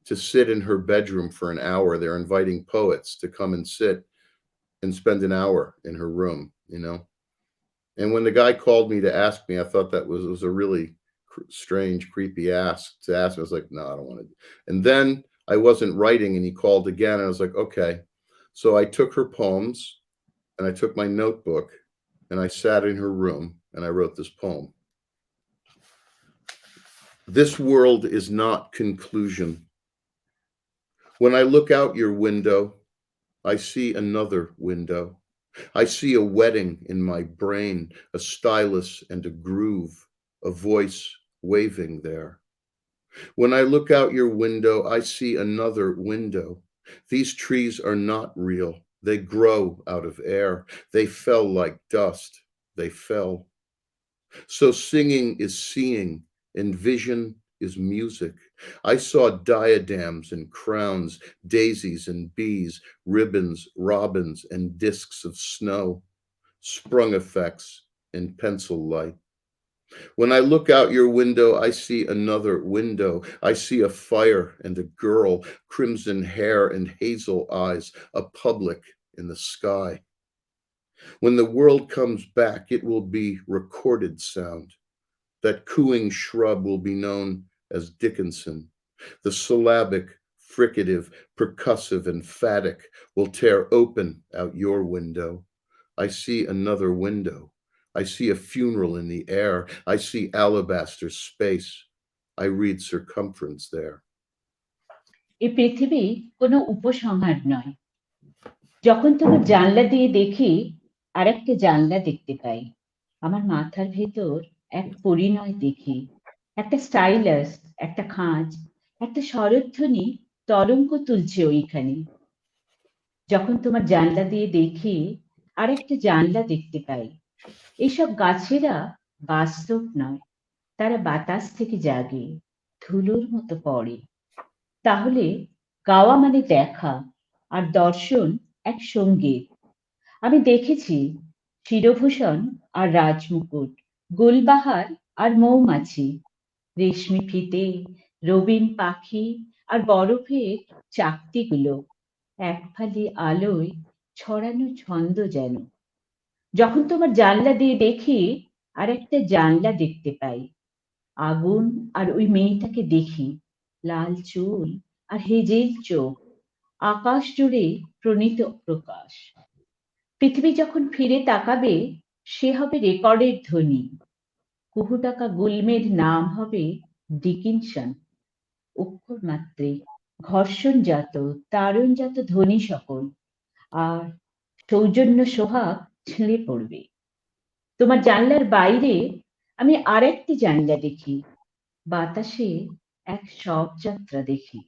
[SPEAKER 2] to sit in her bedroom for an hour. They're inviting poets to come and sit and spend an hour in her room. And when the guy called me to ask me, I thought that was a really strange, creepy ask to ask me. I was like, no, I don't want to. And then I wasn't writing, and he called again, and I was like, okay. So I took her poems, and I took my notebook, and I sat in her room, and I wrote this poem. This world is not conclusion. When I look out your window, I see another window. I see a wedding in my brain, a stylus and a groove, a voice waving there. When I look out your window, I see another window. These trees are not real. They grow out of air. They fell like dust. They fell. So singing is seeing, and vision is music. I saw diadems and crowns, daisies and bees, ribbons, robins, and discs of snow, sprung effects and pencil light. When I look out your window, I see another window. I see a fire and a girl, crimson hair and hazel eyes, a public in the sky. When the world comes back, it will be recorded sound. That cooing shrub will be known as Dickinson. The syllabic, fricative, percussive, emphatic will tear open out your window. I see another window. I see a funeral in the air. I see alabaster space. I read circumference there.
[SPEAKER 1] এই পৃথিবী কোনো উপসংহার নয়। যখন তোমার জানলা দিয়ে দেখি, আর একটা জানলা দেখতে পাই। আমার মাথার ভেতর এক পরিণয় দেখি, একটা স্টাইলাস, একটা খাঁজ, একটা স্বরধ্বনি তরঙ্গ তুলছে ওইখানে। যখন তোমার জানলা দিয়ে দেখি, আর একটা জানলা দেখতে পাই। এইসব গাছেরা বাস্তব নয়, তারা বাতাস থেকে জাগে, ধুলোর মতো পড়ে। তাহলে গাওয়া মানে দেখা, আর দর্শন এক সঙ্গীত। আমি দেখেছি শিরভূষণ আর রাজমুকুট, গুলবাহার আর মৌমাছি, রেশমি ফিতে, রবিন পাখি আর বরফের চাকতিগুলো, এক ফালি আলোয় ছড়ানো ছন্দ যেন। যখন তোমার জানলা দিয়ে দেখি, আর একটা জানলা দেখতে পাই। আগুন আর ওই মেয়েটাকে দেখি, লাল চুল আর হেজেল চোখ, আকাশ জুড়ে প্রণীত প্রকাশ। পৃথিবী যখন ফিরে তাকাবে, সে হবে রেকর্ডের ধ্বনি। কুহুটাকা গুল্মের নাম হবে ডিকিনসন। অক্ষর মাত্রে ঘর্ষণজাত, তারণজাত ধ্বনি সকল, আর সৌজন্য সোহাগ ছিঁড়ে পড়বে। তোমার জানলার বাইরে আমি আরেকটি জানলা দেখি, বাতাসে এক শবযাত্রা দেখি।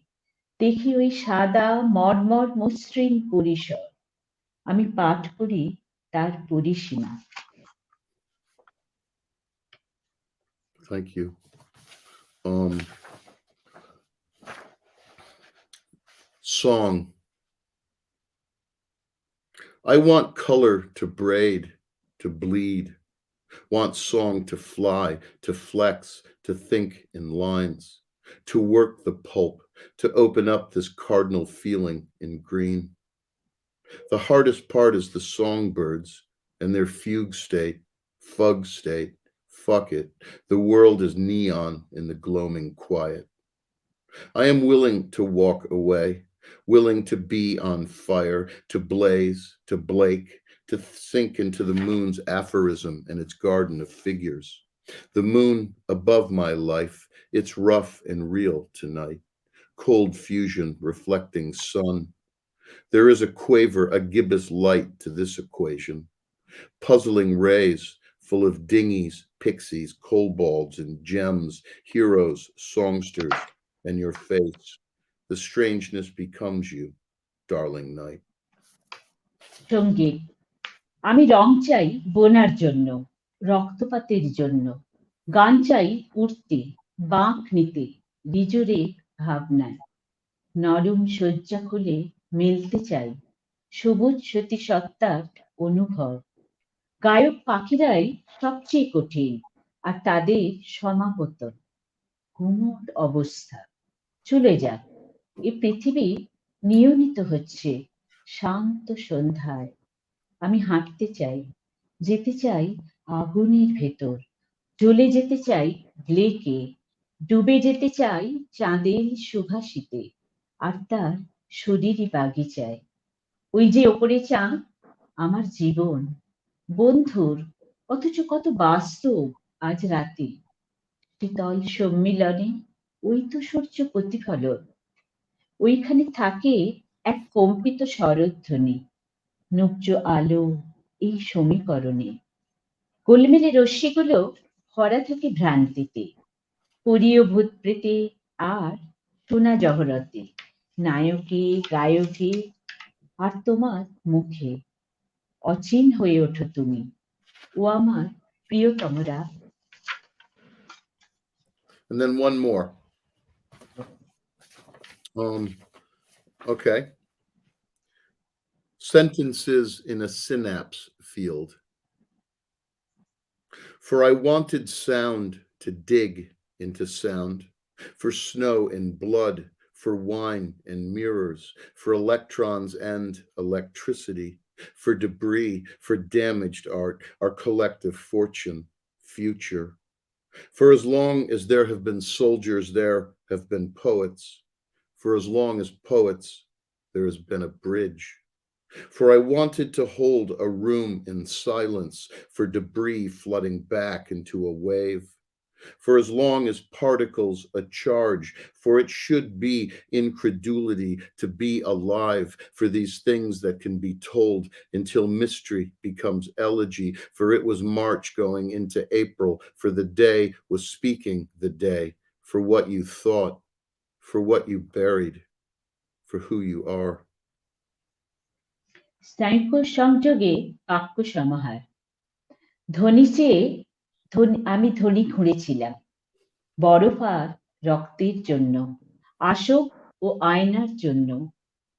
[SPEAKER 1] দেখি ওই সাদা মর্মর মসৃণ পরিসর, আমি পাঠ করি তার পরিসীমা।
[SPEAKER 2] Thank you. Song. I want color to braid, to bleed, want song to fly, to flex, to think in lines, to work the pulp, to open up this cardinal feeling in green. The hardest part is the songbirds and their fugue state, fug state, fuck it. The world is neon in the gloaming quiet. I am willing to walk away, willing to be on fire, to blaze, to blake, to sink into the moon's aphorism and its garden of figures. The moon above my life, it's rough and real tonight. Cold fusion reflecting sun. There is a quaver, a gibbous light to this equation. Puzzling rays full of dinghies, pixies, kobolds, and gems, heroes, songsters, and your face. The strangeness becomes you, darling night.
[SPEAKER 1] সঙ্গীত। আমি রং চাই বোনার জন্য, রক্তপাতের জন্য, গান চাই উড়তে, বাঁক নিতে, বিজোরে ভাবনায়, নরম শয্যা খুলে মেলতে চাই, সবুজ সতী সত্তার অনুভব। গায়ক পাখিরাই সবচেয়ে কঠিন, আর তাদের সমাপতন, গুমট অবস্থা। চলে যাক, এই পৃথিবী নিয়মিত হচ্ছে শান্ত সন্ধ্যায়। আমি হাঁটতে চাই, যেতে চাই আগুনের ভেতর, জ্বলে যেতে চাই ব্লেকে, ডুবে যেতে চাই চাঁদের সুভাষিতে, আর তার শরীরই বাগিচায়। ওই যে ওপরে চাঁদ, আমার জীবন, বন্ধুর, অথচ কত বাস্তব আজ রাতে। শীতল সম্মিলনে ওই তো সূর্য প্রতিফলন, ওইখানে থাকে এক কম্পিত স্বরধ্বনি, নুব্জ আলো এই সমীকরণে। গোলমেলে রশ্মিগুলো ভরা থাকে ভ্রান্তিতে, পরীয় ভূত প্রেতে আর সোনা জহরতে, নায়কে গায়কে আর তোমার মুখে। অচিন হয়ে ওঠো তুমি, ও আমার প্রিয়তমরা।
[SPEAKER 2] And then one more. Okay. Sentences in a synapse field. For I wanted sound to dig into sound, for snow and blood, for wine and mirrors, for electrons and electricity, for debris, for damaged art, our collective fortune, future. For as long as there have been soldiers, there have been poets. For as long as poets, there has been a bridge. For I wanted to hold a room in silence, for debris flooding back into a wave. For as long as particles a charge, for it should be incredulity to be alive, for these things that can be told until mystery becomes elegy. For it was March going into April, for the day was speaking the day, for what you thought, for what you buried, for who you are.
[SPEAKER 1] স্নায়ুক সংযোগে বাক্য সমাহার। ধ্বনি চেয়ে আমি ধ্বনি খুঁড়েছিলাম, বরফ আর রক্তের জন্য, আসক ও আয়নার জন্য,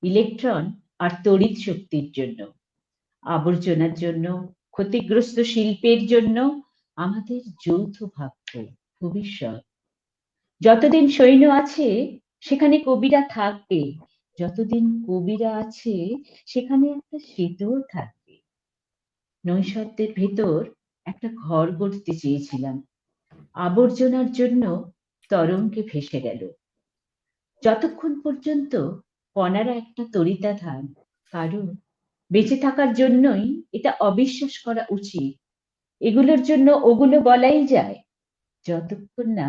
[SPEAKER 1] ইলেকট্রন আর তড়িৎ শক্তির জন্য, আবর্জনার জন্য, ক্ষতিগ্রস্ত শিল্পের জন্য, আমাদের যৌথ ভাগ্য, ভবিষ্যৎ। যতদিন সৈন্য আছে সেখানে কবিরা থাকবে, যতদিন কবিরা আছে সেখানে একটা সেতুও থাকবে। নৈশব্দের ভেতর একটা ঘর গড়তে চেয়েছিলাম, আবর্জনার জন্য তরঙ্গে ভেসে গেল। যতক্ষণ পর্যন্ত কণারা একটা তরিতাধান, কারণ বেঁচে থাকার জন্যই এটা অবিশ্বাস করা উচিত, এগুলোর জন্য ওগুলো বলাই যায়, যতক্ষণ না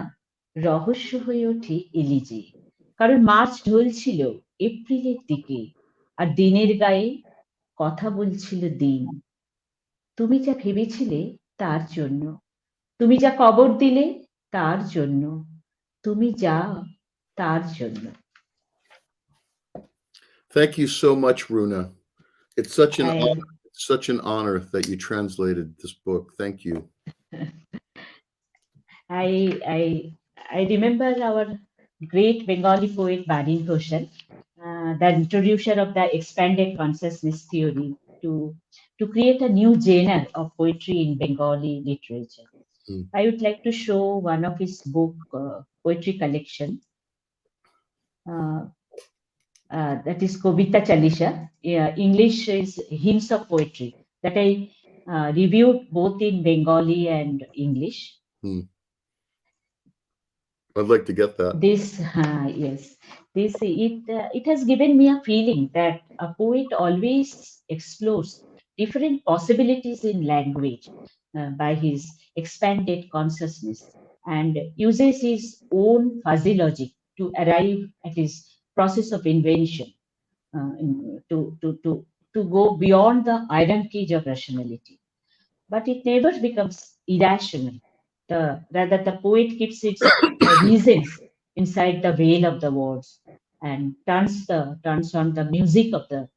[SPEAKER 1] রহস্য হয়ে ওঠে এলিজি। কারণ মার্চ ঢলছিল এপ্রিলের দিকে, আর দিনের গায়ে কথা বলছিল দিন। তুমি যা ভেবেছিলে তার জন্য, তুমি যা কবর দিলে তার জন্য, তুমি যা তার জন্য।
[SPEAKER 2] Thank you so much, Runa. It's such an honor that you translated this book. Thank you.
[SPEAKER 1] I remember our great Bengali poet Barin Ghoshal, the introducer of the expanded consciousness theory to create a new genre of poetry in Bengali literature.
[SPEAKER 2] Mm,
[SPEAKER 1] I would like to show one of his book poetry collection. Uh, that is Kobita Chalisha. Yeah, English is Hymns of Poetry that I reviewed both in Bengali and English.
[SPEAKER 2] mm. I'd like to get that.
[SPEAKER 1] This, yes, this it has given me a feeling that a poet always explores different possibilities in language by his expanded consciousness and uses his own fuzzy logic to arrive at his process of invention to go beyond the iron cage of rationality. But it never becomes irrational. Rather, the poet keeps its reasons inside the veil of the words and turns on the music of the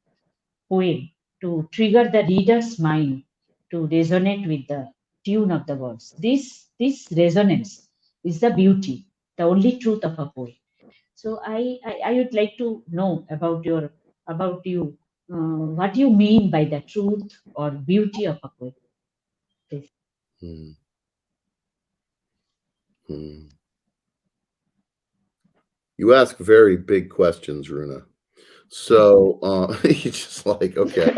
[SPEAKER 1] poem to trigger the reader's mind to resonate with the tune of the words. This resonance is the beauty, the only truth of a poet. So I would like to know about you what you mean by the truth or beauty of a poet. Please.
[SPEAKER 2] Mm, mm. You ask very big questions, Runa. So you're just like, okay,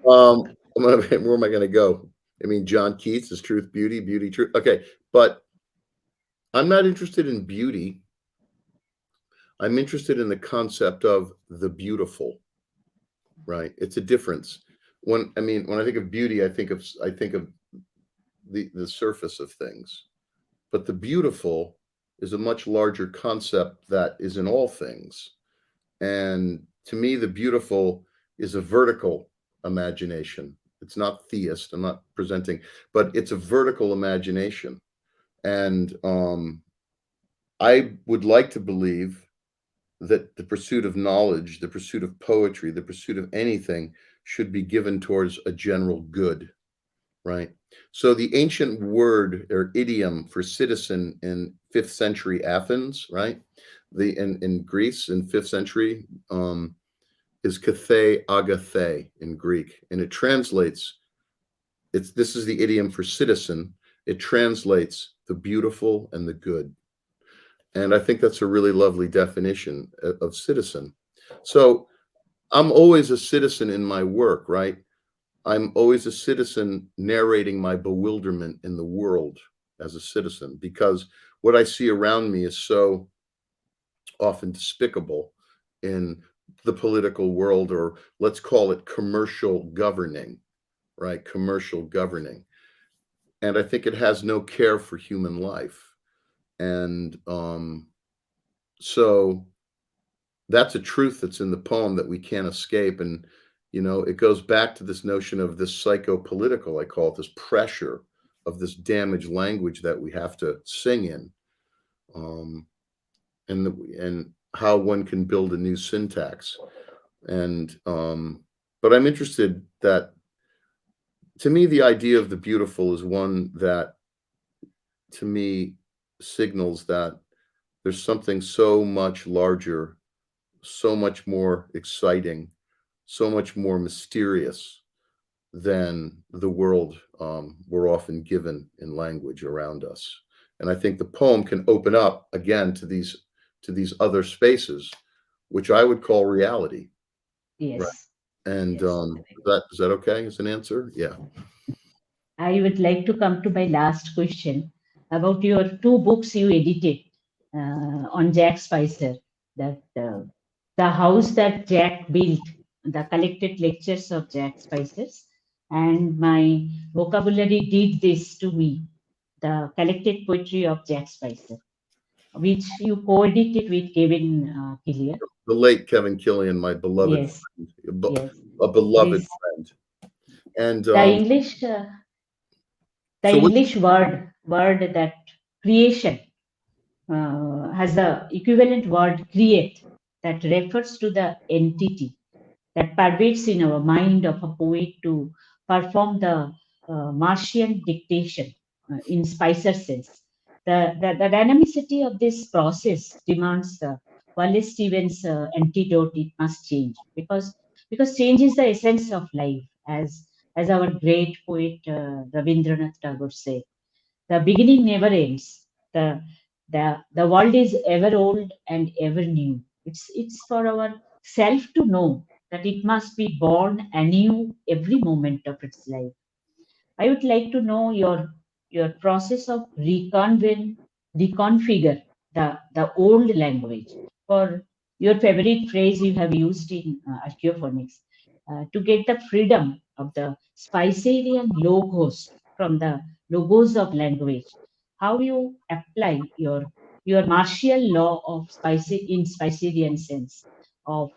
[SPEAKER 2] where am I going to go? I mean, John Keats is truth, beauty, beauty, truth. Okay, but I'm not interested in beauty. I'm interested in the concept of the beautiful, right? It's a difference. When I think of beauty, I think of the surface of things. But the beautiful is a much larger concept that is in all things. And to me, the beautiful is a vertical imagination. It's not theist. I'm not presenting, but it's a vertical imagination. And I would like to believe that the pursuit of knowledge, the pursuit of poetry, the pursuit of anything should be given towards a general good, right? So the ancient word or idiom for citizen in 5th century Athens, right? In Greece in 5th century is kathe agathe in Greek, and it translates. This is the idiom for citizen. It translates the beautiful and the good, and I think that's a really lovely definition of citizen. So I'm always a citizen in my work, right? I'm always a citizen narrating my bewilderment in the world as a citizen because what I see around me is so often despicable in the political world, or let's call it commercial governing, right? Commercial governing. And I think it has no care for human life. And so that's a truth that's in the poem that we can't escape. And, it goes back to this notion of this psychopolitical, I call it, this pressure of this damaged language that we have to sing in. And how one can build a new syntax. And but I'm interested that, to me, the idea of the beautiful is one that, to me, signals that there's something so much larger, so much more exciting, so much more mysterious than the world we're often given in language around us. And I think the poem can open up again to these other spaces, which I would call reality. Right.
[SPEAKER 1] Yes,
[SPEAKER 2] And
[SPEAKER 1] yes.
[SPEAKER 2] is that okay as an answer? Yeah.
[SPEAKER 1] I would like to come to my last question about your two books you edited on Jack Spicer, that the house that Jack built, the collected lectures of Jack Spicer's, and my vocabulary did this to me, the collected poetry of Jack Spicer, which you co-edited with Kevin Killian.
[SPEAKER 2] The late Kevin Killian, my beloved
[SPEAKER 1] Yes,
[SPEAKER 2] friend,
[SPEAKER 1] yes.
[SPEAKER 2] a beloved
[SPEAKER 1] This
[SPEAKER 2] friend. And
[SPEAKER 1] the English the
[SPEAKER 2] so what?
[SPEAKER 1] English word that creation has the equivalent word create that refers to the entity that pervades in our mind of a poet to perform the Martian dictation in Spicer's sense. The dynamicity of this process demands Wallace Stevens' antidote. It must change because change is the essence of life, as our great poet Rabindranath Tagore said. The beginning never ends. The world is ever old and ever new. It's for our self to know that it must be born anew every moment of its life. I would like to know your process of reconfigure the old language for your favorite phrase you have used in Archeophonics to get the freedom of the Spicerian logos from the logos of language. How you apply your martial law of in Spicerian sense of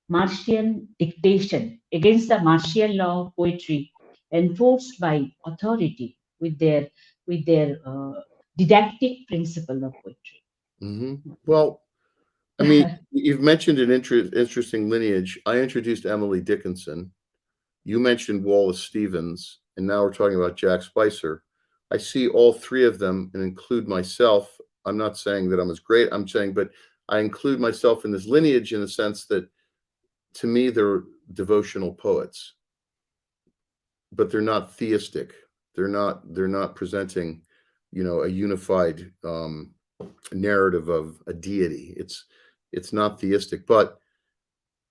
[SPEAKER 1] Martian dictation against the martial law of poetry enforced by authority with their didactic principle of poetry.
[SPEAKER 2] Well, I mean, you've mentioned an interesting lineage. I introduced Emily Dickinson. You mentioned Wallace Stevens, and now we're talking about Jack Spicer. I see all three of them and include myself. I'm not saying that I'm as great. I'm saying, but I include myself in this lineage in the sense that, to me, they're devotional poets, but they're not theistic. They're not presenting, a unified narrative of a deity. It's not theistic, but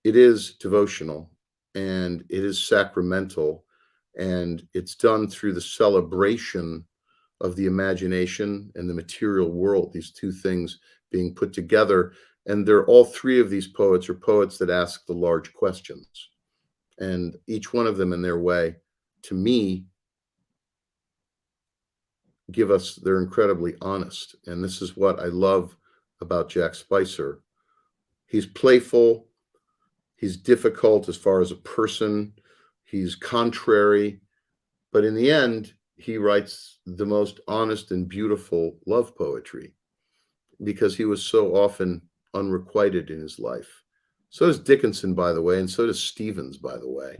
[SPEAKER 2] it is devotional and it is sacramental, and it's done through the celebration of the imagination and the material world, these two things being put together. And they're all three of these poets are poets that ask the large questions, and each one of them in their way, to me, they're incredibly honest. And this is what I love about Jack Spicer. He's playful, he's difficult as far as a person, he's contrary, but in the end, he writes the most honest and beautiful love poetry because he was so often unrequited in his life. So does Dickinson, by the way, and so does Stevens, by the way.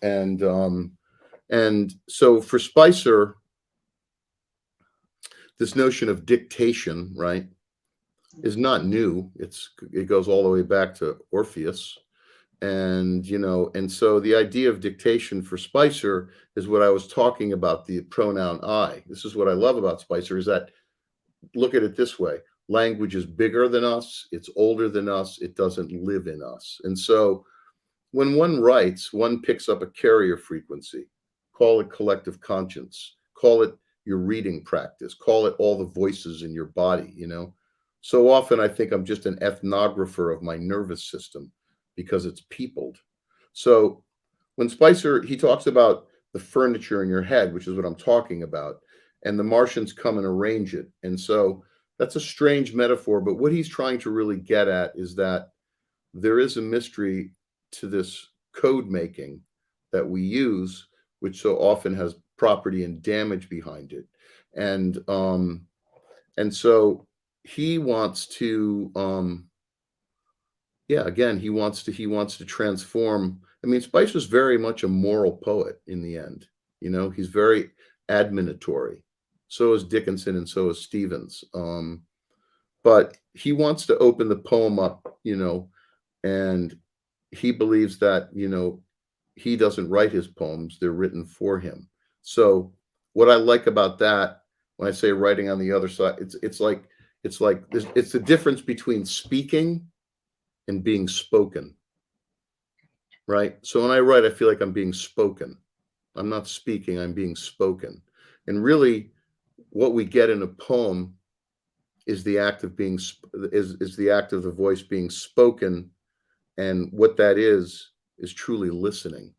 [SPEAKER 2] And so for Spicer, this notion of dictation, right, is not new. It goes all the way back to Orpheus. And so the idea of dictation for Spicer is what I was talking about, the pronoun I. This is what I love about Spicer, is that, look at it this way: language is bigger than us, it's older than us, it doesn't live in us. And so when one writes, one picks up a carrier frequency. Call it collective conscience, call it your reading practice, call it all the voices in your body. So often I think I'm just an ethnographer of my nervous system because it's peopled. So when Spicer, he talks about the furniture in your head, which is what I'm talking about, and the Martians come and arrange it. And so that's a strange metaphor, but what he's trying to really get at is that there is a mystery to this code making that we use, which so often has property and damage behind it. And so he wants to again, he wants to transform. I mean, Spicer's very much a moral poet in the end. He's very admonitory. So is Dickinson and so is Stevens. But he wants to open the poem up, and he believes that, he doesn't write his poems, they're written for him. So what I like about that, when I say writing on the other side, it's the difference between speaking and being spoken, right? So when I write, I feel like I'm being spoken. I'm not speaking, I'm being spoken. And really, what we get in a poem is the act of the act of the voice being spoken, and what that is truly listening.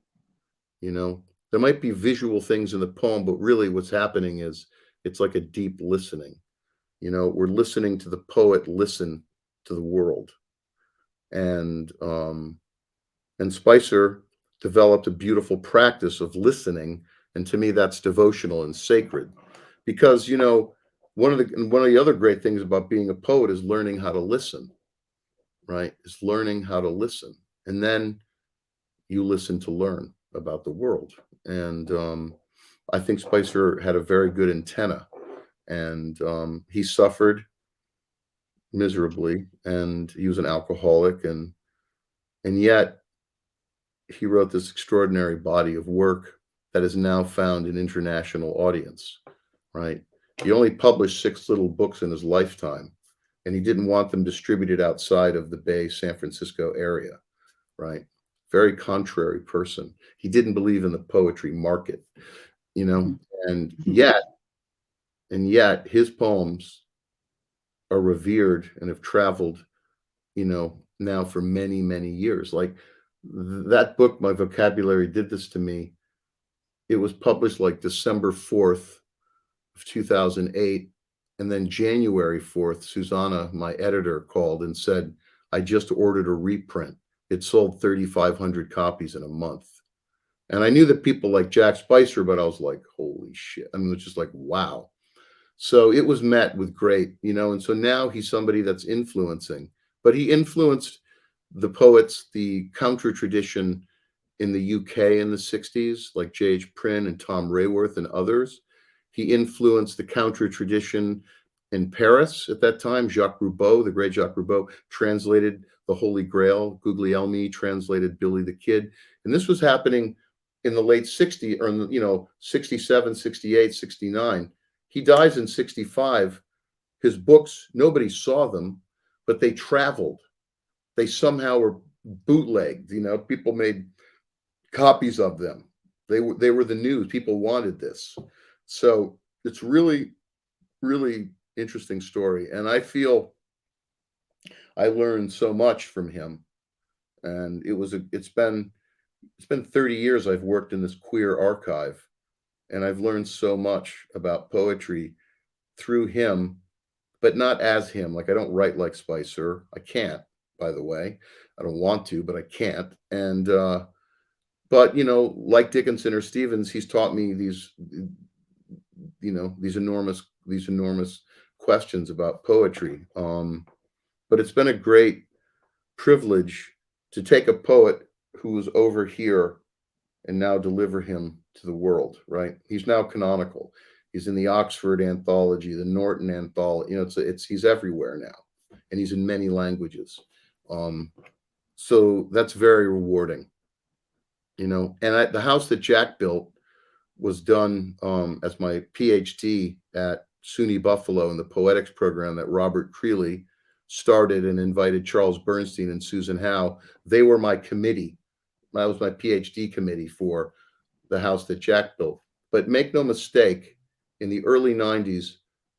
[SPEAKER 2] There might be visual things in the poem, but really what's happening is it's like a deep listening. We're listening to the poet listen to the world. And Spicer developed a beautiful practice of listening, and to me that's devotional and sacred, because one of the other great things about being a poet is learning how to listen, right? Is learning how to listen, and then you listen to learn about the world. And I think Spicer had a very good antenna, and he suffered miserably, and he was an alcoholic, and yet he wrote this extraordinary body of work that is now found in international audience, right? He only published 6 little books in his lifetime, and he didn't want them distributed outside of the Bay San Francisco area, right? Very contrary person. He didn't believe in the poetry market, you know, and yet his poems are revered and have traveled, now for many, many years. Like that book, My Vocabulary Did This to Me, it was published like December 4th of 2008. And then January 4th, Susanna, my editor, called and said, I just ordered a reprint. It sold 3,500 copies in a month. And I knew that people like Jack Spicer, but I was like, holy shit. I mean, it was just like, wow. So it was met with great, and so now he's somebody that's influencing, but he influenced the poets, the counter tradition in the UK in the 60s, like J.H. Prynne and Tom Rayworth and others. He influenced the counter tradition in Paris at that time. Jacques Roubaud, the great Jacques Roubaud, translated the Holy Grail. Guglielmi translated Billy the Kid. And this was happening in the late 60s, or in 67, 68, 69. He dies in 65. His books, nobody saw them, but they traveled. They somehow were bootlegged. People made copies of them. They were the news. People wanted this. So it's really, really interesting story. And I feel I learned so much from him. And it's been 30 years I've worked in this queer archive, and I've learned so much about poetry through him, but not as him. Like, I don't write like Spicer. I can't, by the way. I don't want to, but I can't. And but like Dickinson or Stevens, he's taught me these enormous questions about poetry. But it's been a great privilege to take a poet who was over here and now deliver him to the world, right? He's now canonical. He's in the Oxford anthology, the Norton anthology. He's everywhere now, and he's in many languages. So that's very rewarding, And the house that Jack built was done as my PhD at SUNY Buffalo in the poetics program that Robert Creeley started and invited Charles Bernstein and Susan Howe. They were my committee. That was my PhD committee for the house that Jack built. But make no mistake, in the early 90s,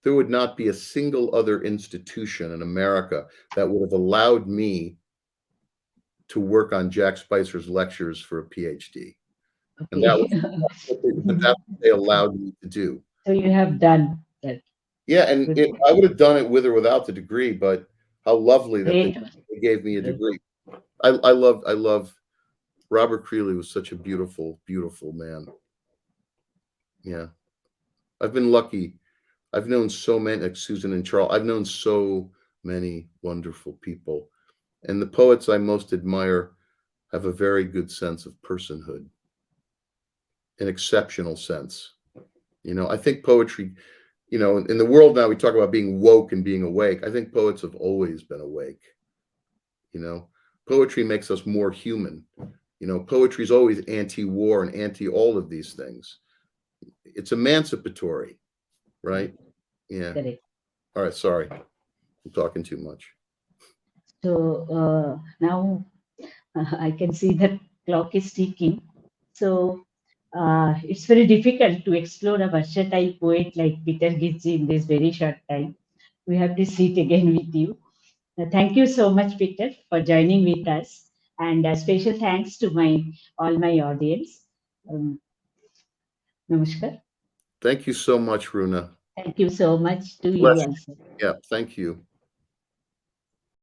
[SPEAKER 2] there would not be a single other institution in America that would have allowed me to work on Jack Spicer's lectures for a PhD. And that was that's what they allowed me to do.
[SPEAKER 1] So you have done that.
[SPEAKER 2] Yeah, and I would have done it with or without the degree, but how lovely that
[SPEAKER 1] Great.
[SPEAKER 2] they gave me a degree. I love Robert Creeley was such a beautiful, beautiful man. Yeah. I've been lucky. I've known so many, like Susan and Charles. I've known so many wonderful people. And the poets I most admire have a very good sense of personhood, an exceptional sense. I think poetry, in the world now, we talk about being woke and being awake. I think poets have always been awake. Poetry makes us more human. Poetry is always anti-war and anti all of these things. It's emancipatory, right? Yeah.
[SPEAKER 1] Correct.
[SPEAKER 2] All right. Sorry, I'm talking too much.
[SPEAKER 1] So now I can see that clock is ticking. So it's very difficult to explore a versatile poet like Peter Gizzi in this very short time. We have to sit again with you. Thank you so much, Peter, for joining with us. And a special thanks to all my audience. Namaskar.
[SPEAKER 2] Thank you so much, Runa.
[SPEAKER 1] Thank you so much to you also.
[SPEAKER 2] Yeah, thank you.